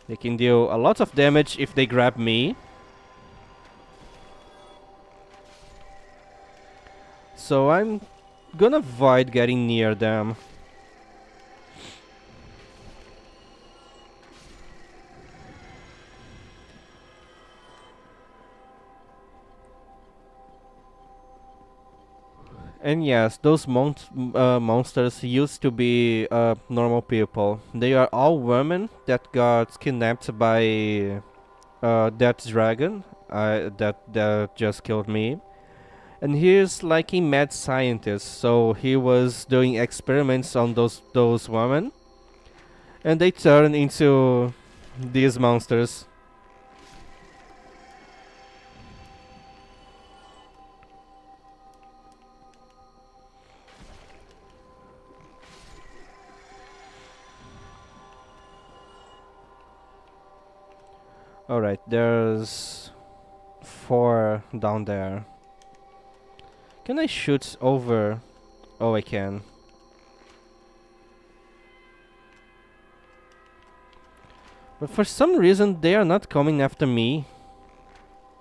They can deal a lot of damage if they grab me. So I'm gonna avoid getting near them. And yes, those monsters used to be normal people. They are all women that got kidnapped by that dragon that just killed me. And he's like a mad scientist, so he was doing experiments on those women, and they turn into these monsters. Alright, there's 4 down there. Can I shoot over? Oh, I can. But for some reason, they are not coming after me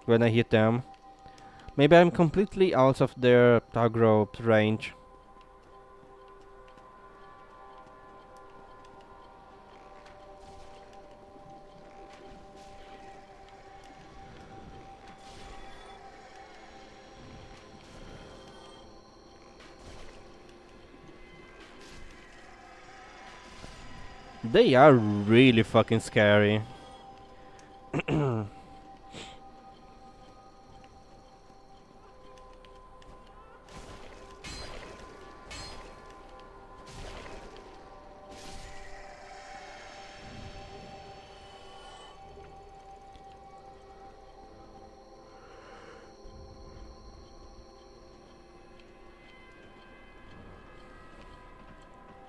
when I hit them. Maybe I'm completely out of their aggro range. They are really fucking scary.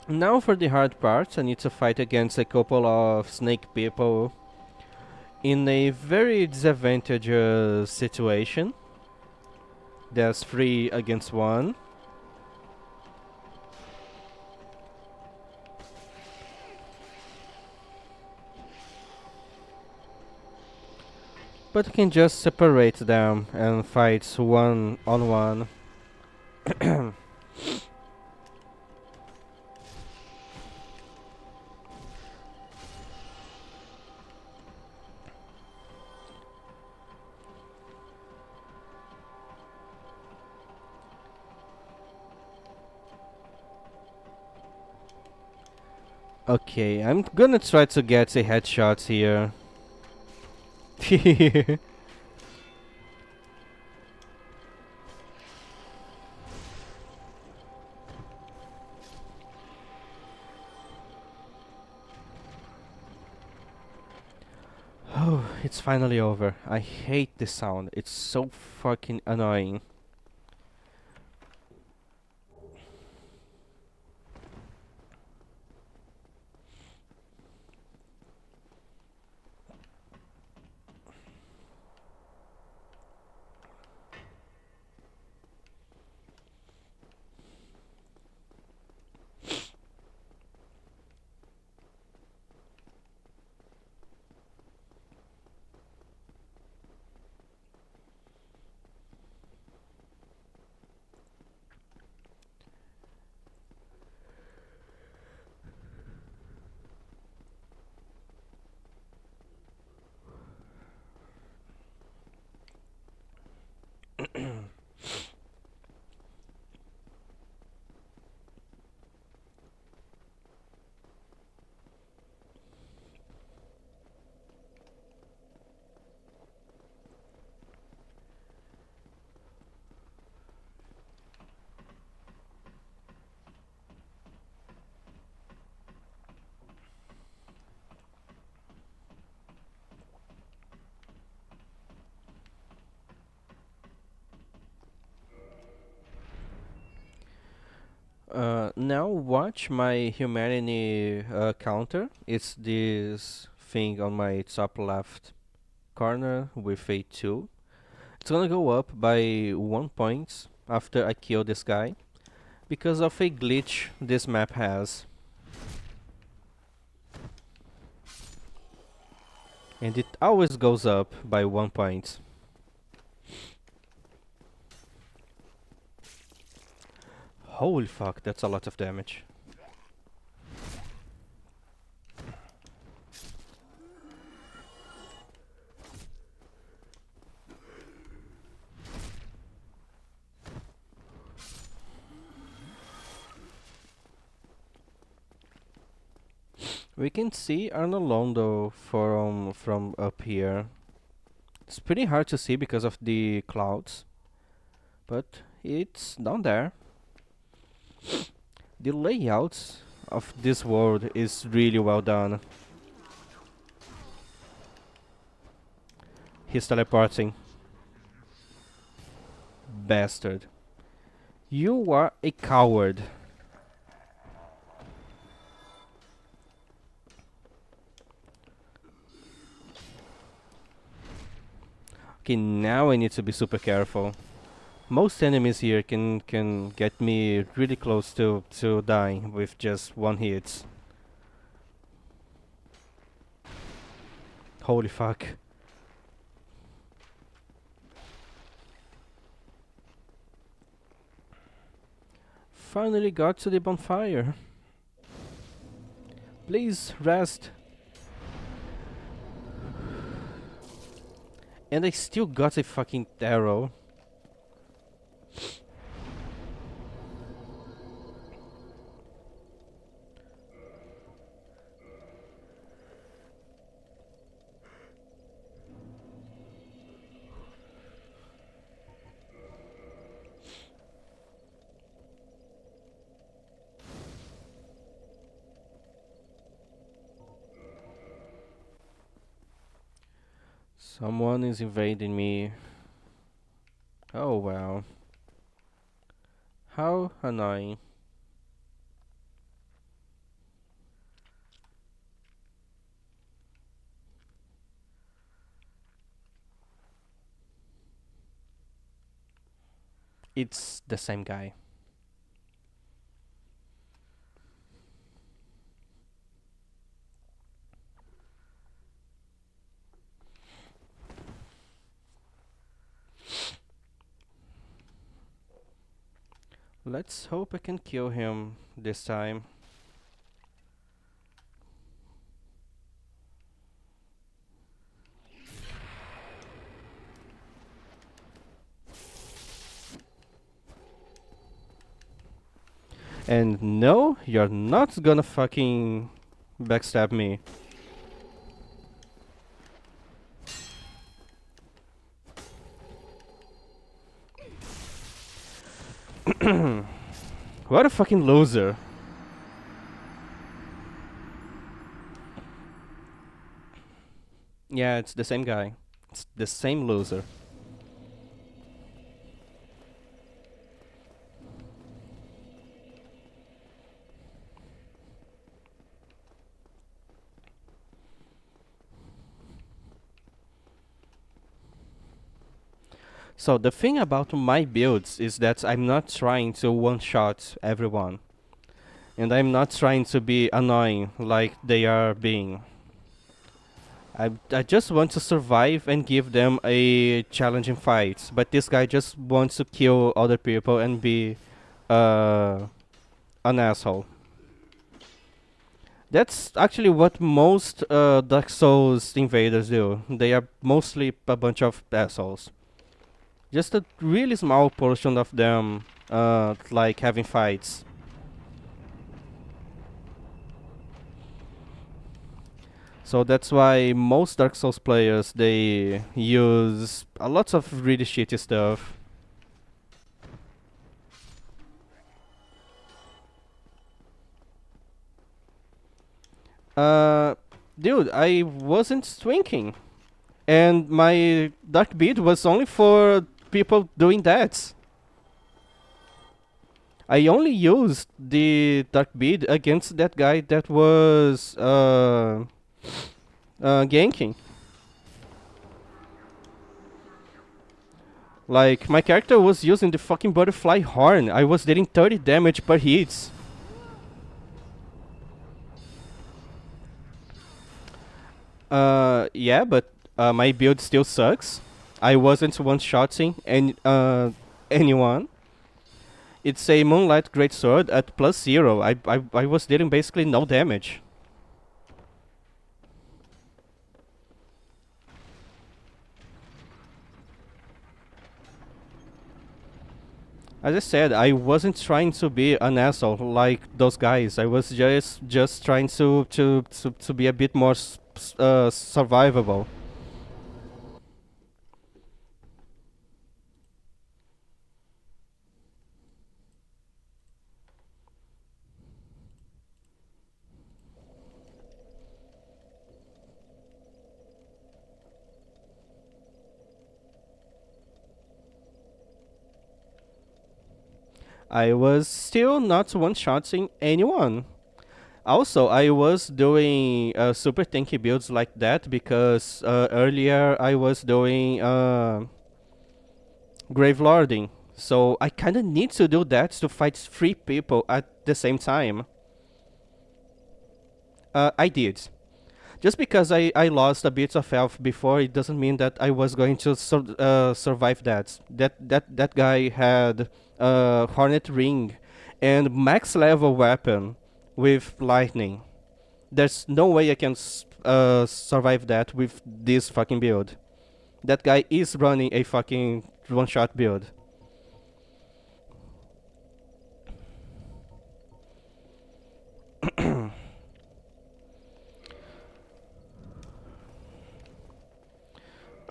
Now for the hard part, I need to fight against a couple of snake people in a very disadvantageous situation. There's 3 against 1. But you can just separate them and fight one on one. Okay, I'm gonna try to get a headshot here. Oh, it's finally over. I hate this sound. It's so fucking annoying. Now watch my humanity counter. It's this thing on my top left corner with a 2. It's gonna go up by 1 point after I kill this guy because of a glitch this map has. And it always goes up by 1 point. Holy fuck, that's a lot of damage. We can see Arnolondo from up here. It's pretty hard to see because of the clouds, but it's down there. The layout of this world is really well done. He's teleporting. Bastard. You are a coward. Okay, now I need to be super careful. Most enemies here can get me really close to dying with just one hit. Holy fuck. Finally got to the bonfire. Please rest. And I still got a fucking arrow. Someone is invading me. Oh wow. How annoying. It's the same guy. Let's hope I can kill him this time. And no, you're not gonna fucking backstab me. What a fucking loser. Yeah, it's the same guy. It's the same loser. So the thing about my builds is that I'm not trying to one-shot everyone. And I'm not trying to be annoying like they are being. I just want to survive and give them a challenging fight. But this guy just wants to kill other people and be uh, an asshole. That's actually what most Dark Souls invaders do. They are mostly a bunch of assholes. Just a really small portion of them like having fights. So that's why most Dark Souls players, they use a lot of really shitty stuff. Uh, Dude, I wasn't swinking. And my Dark Bead was only for people doing that. I only used the dark bead against that guy that was ganking. Like, my character was using the fucking butterfly horn. I was dealing 30 damage per hit. Yeah, but my build still sucks. I wasn't one-shotting anyone. It's a Moonlight Greatsword at +0. I was dealing basically no damage. As I said, I wasn't trying to be an asshole like those guys. I was just trying to be a bit more survivable. I was still not one-shotting anyone. Also, I was doing super tanky builds like that because earlier I was doing Grave Lording. So I kinda need to do that to fight 3 people at the same time. I did. Just because I lost a bit of health before, it doesn't mean that I was going to survive that. That guy had Hornet Ring and max level weapon with lightning. There's no way I can survive that with this fucking build. That guy is running a fucking one-shot build.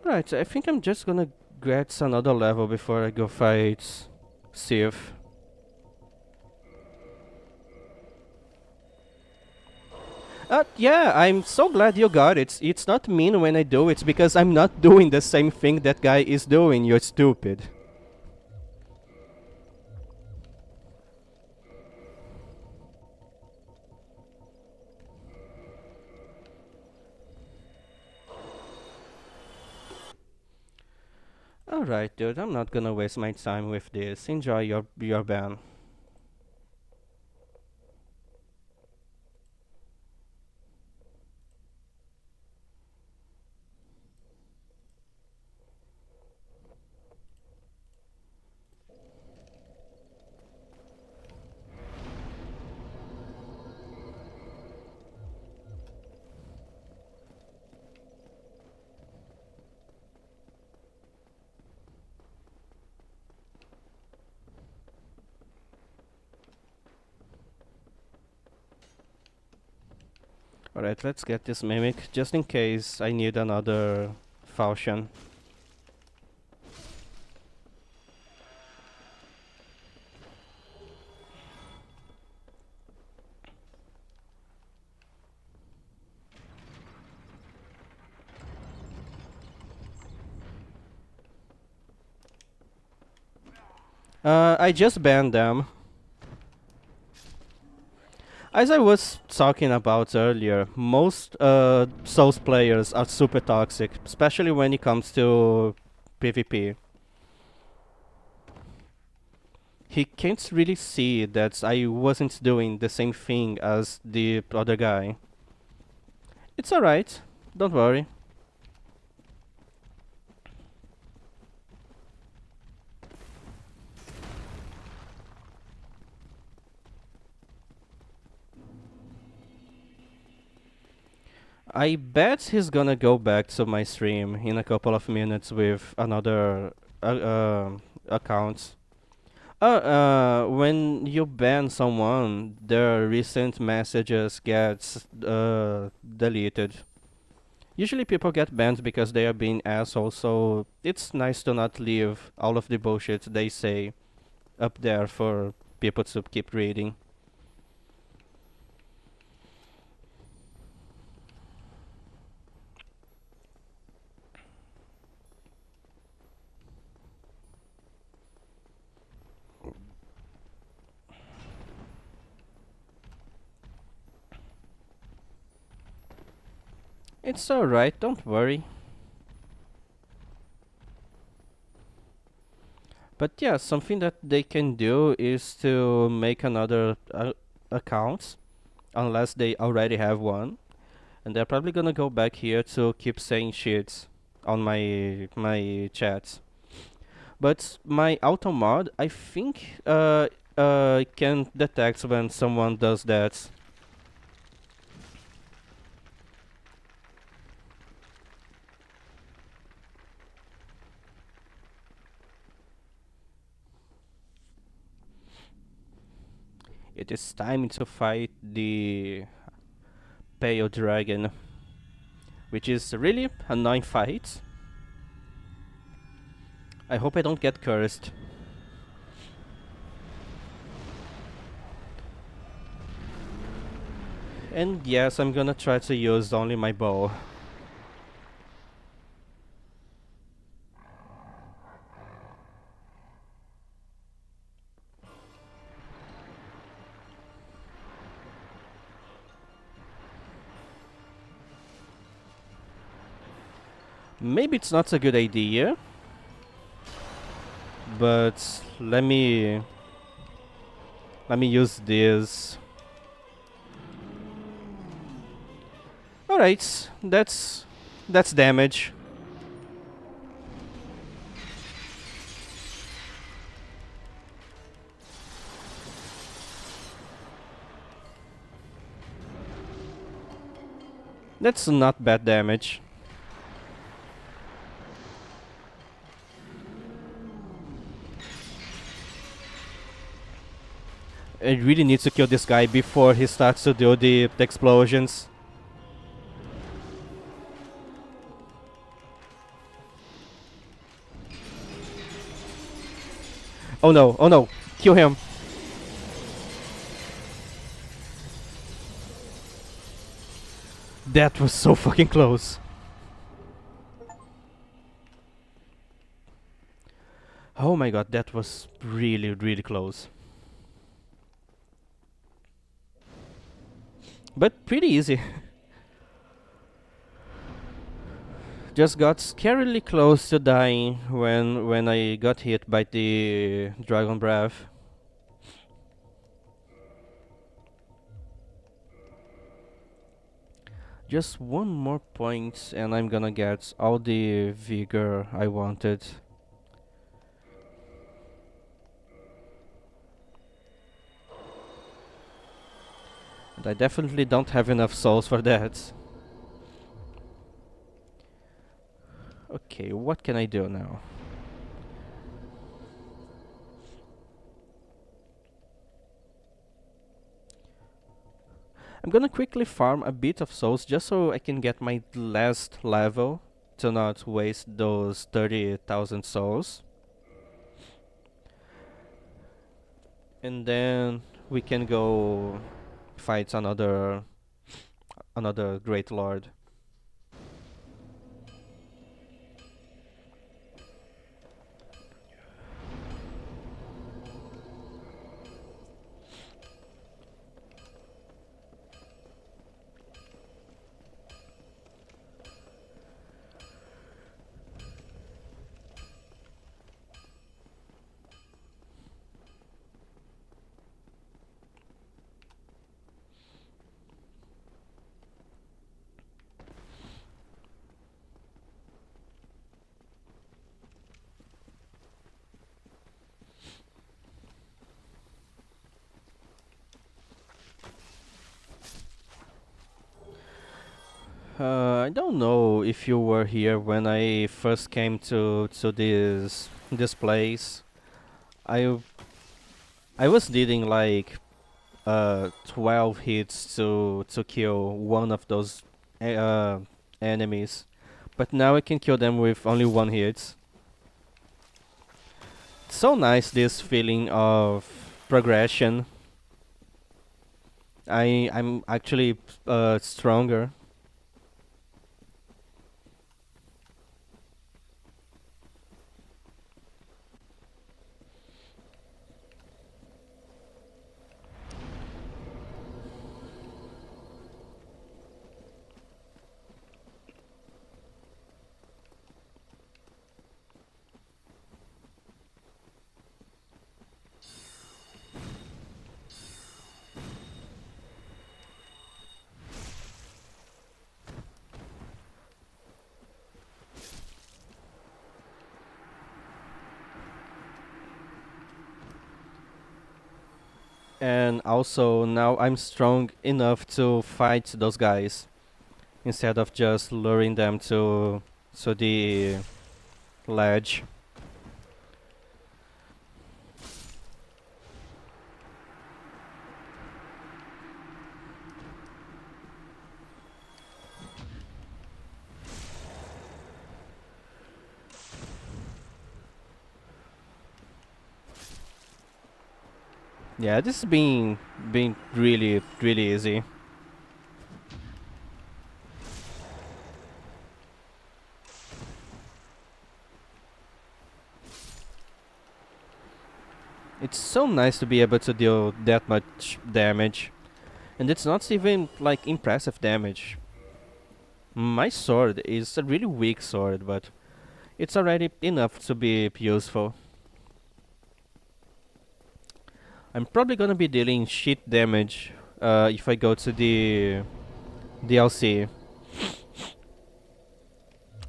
Right, I think I'm just gonna get another level before I go fight Sif. Yeah, I'm so glad you got it. It's not mean when I do it because I'm not doing the same thing that guy is doing. You're stupid. Alright, dude, I'm not gonna waste my time with this. Enjoy your ban. Alright, let's get this mimic just in case I need another falchion. I just banned them. As I was talking about earlier, most Souls players are super toxic, especially when it comes to PvP. He can't really see that I wasn't doing the same thing as the other guy. It's alright, don't worry. I bet he's gonna go back to my stream in a couple of minutes with another account. When you ban someone, their recent messages get deleted. Usually people get banned because they are being assholes, so it's nice to not leave all of the bullshit they say up there for people to keep reading. It's alright, don't worry. But yeah, something that they can do is to make another account, unless they already have one, and they're probably gonna go back here to keep saying shit on my chats. But my auto mod, I think, can detect when someone does that. It is time to fight the pale dragon, which is really a annoying fight. I hope I don't get cursed. And yes, I'm gonna try to use only my bow. Maybe it's not a good idea, but let me use this. All right, that's damage. That's not bad damage. I really need to kill this guy before he starts to do the explosions. Oh no, oh no, kill him. That was so fucking close. Oh my god, that was really, really close. But pretty easy. Just got scarily close to dying when I got hit by the dragon breath. Just one more point and I'm gonna get all the vigor I wanted. And I definitely don't have enough souls for that. Okay, what can I do now? I'm gonna quickly farm a bit of souls just so I can get my last level to not waste those 30,000 souls. And then we can go fight another great lord. I don't know if you were here when I first came to this place. I I was needing like 12 hits to kill one of those uh, enemies, but now I can kill them with only one hit. It's so nice, this feeling of progression. I'm actually stronger. And also now I'm strong enough to fight those guys instead of just luring them to the ledge. Yeah, this is being really easy. It's so nice to be able to deal that much damage. And it's not even like impressive damage. My sword is a really weak sword, but it's already enough to be useful. I'm probably gonna be dealing shit damage if I go to the DLC.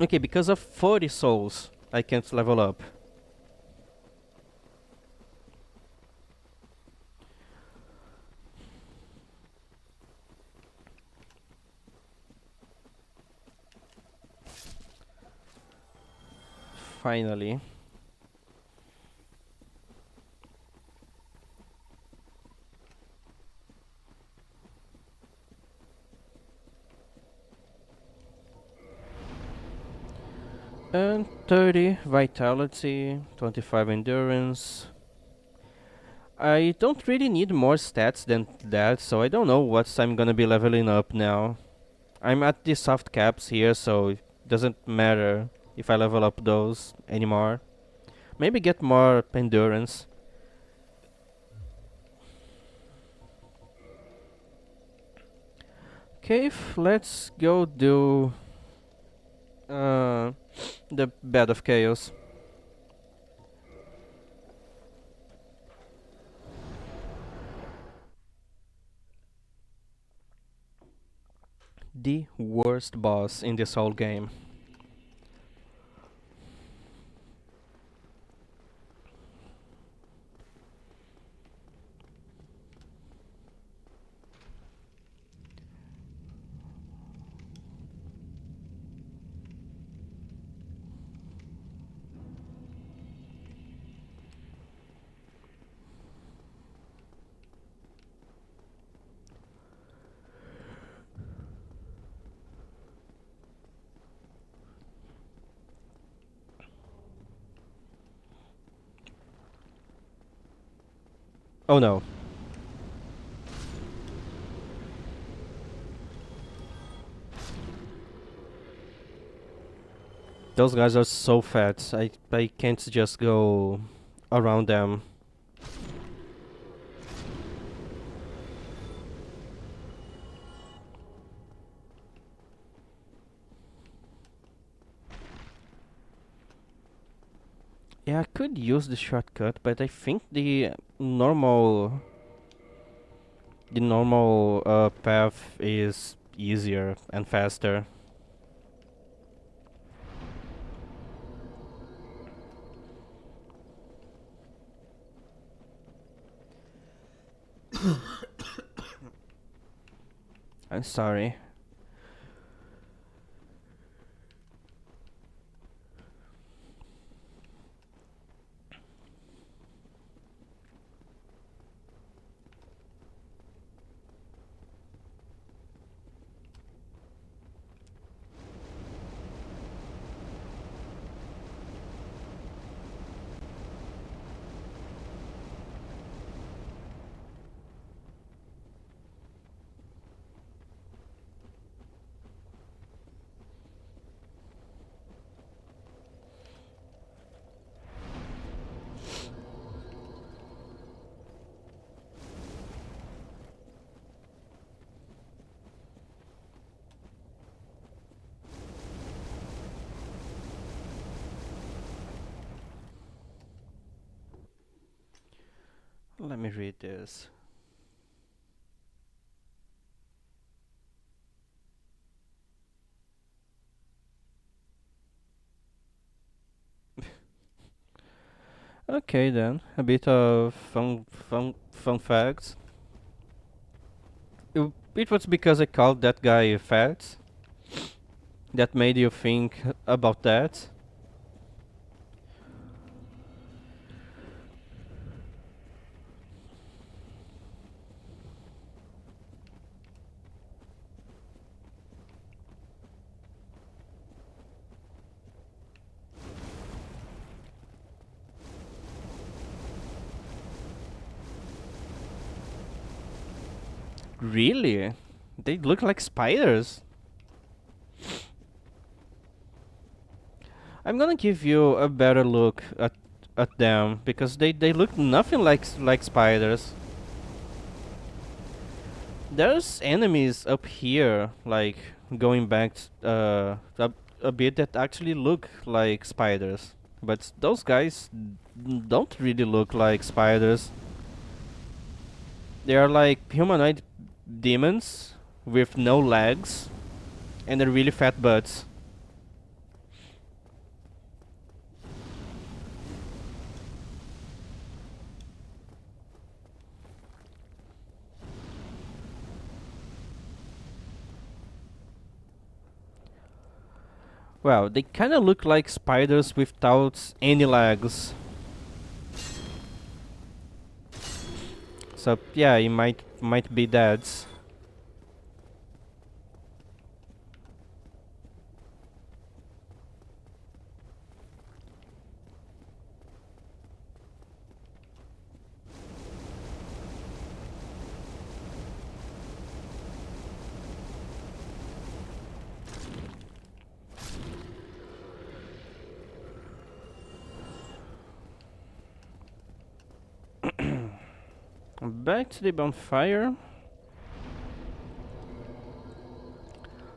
Okay, because of 40 souls, I can't level up. Finally. And 30 vitality, 25 endurance. I don't really need more stats than that, so I don't know what I'm gonna be leveling up now. I'm at the soft caps here, so it doesn't matter if I level up those anymore. Maybe get more endurance. Okay, let's go do uh, the Bed of Chaos. The worst boss in this whole game. Oh no. Those guys are so fat. I can't just go around them. Yeah, I could use the shortcut, but I think the normal path is easier and faster. I'm sorry. Let me read this. Okay then, a bit of fun facts. it was because I called that guy fat that made you think about that. Really? They look like spiders. I'm gonna give you a better look at them because they look nothing like spiders. There's enemies up here, like going back a bit that actually look like spiders, but those guys don't really look like spiders. They are like humanoid demons with no legs and a really fat butts. Well, they kind of look like spiders without any legs. So yeah, it might be that. Back to the bonfire.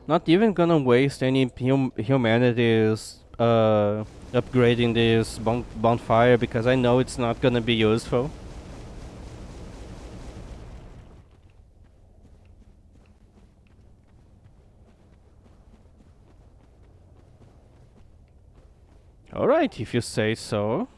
Not even gonna waste any humanities upgrading this bonfire because I know it's not gonna be useful. Alright, if you say so.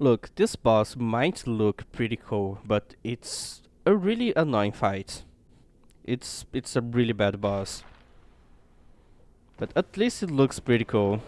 Look, this boss might look pretty cool, but it's a really annoying fight. It's a really bad boss. But at least it looks pretty cool.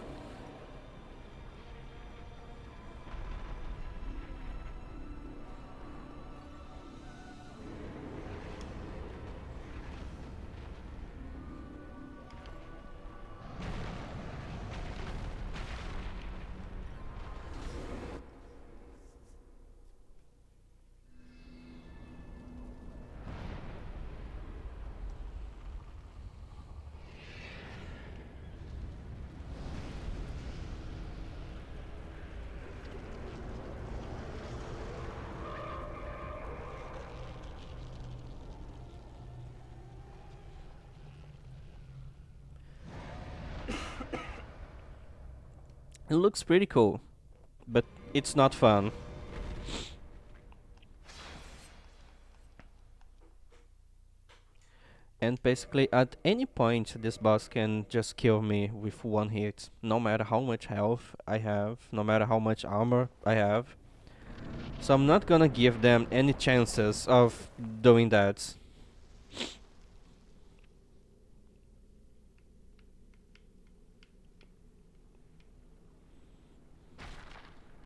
It looks pretty cool, but it's not fun. And basically at any point this boss can just kill me with one hit, no matter how much health I have, no matter how much armor I have. So I'm not gonna give them any chances of doing that.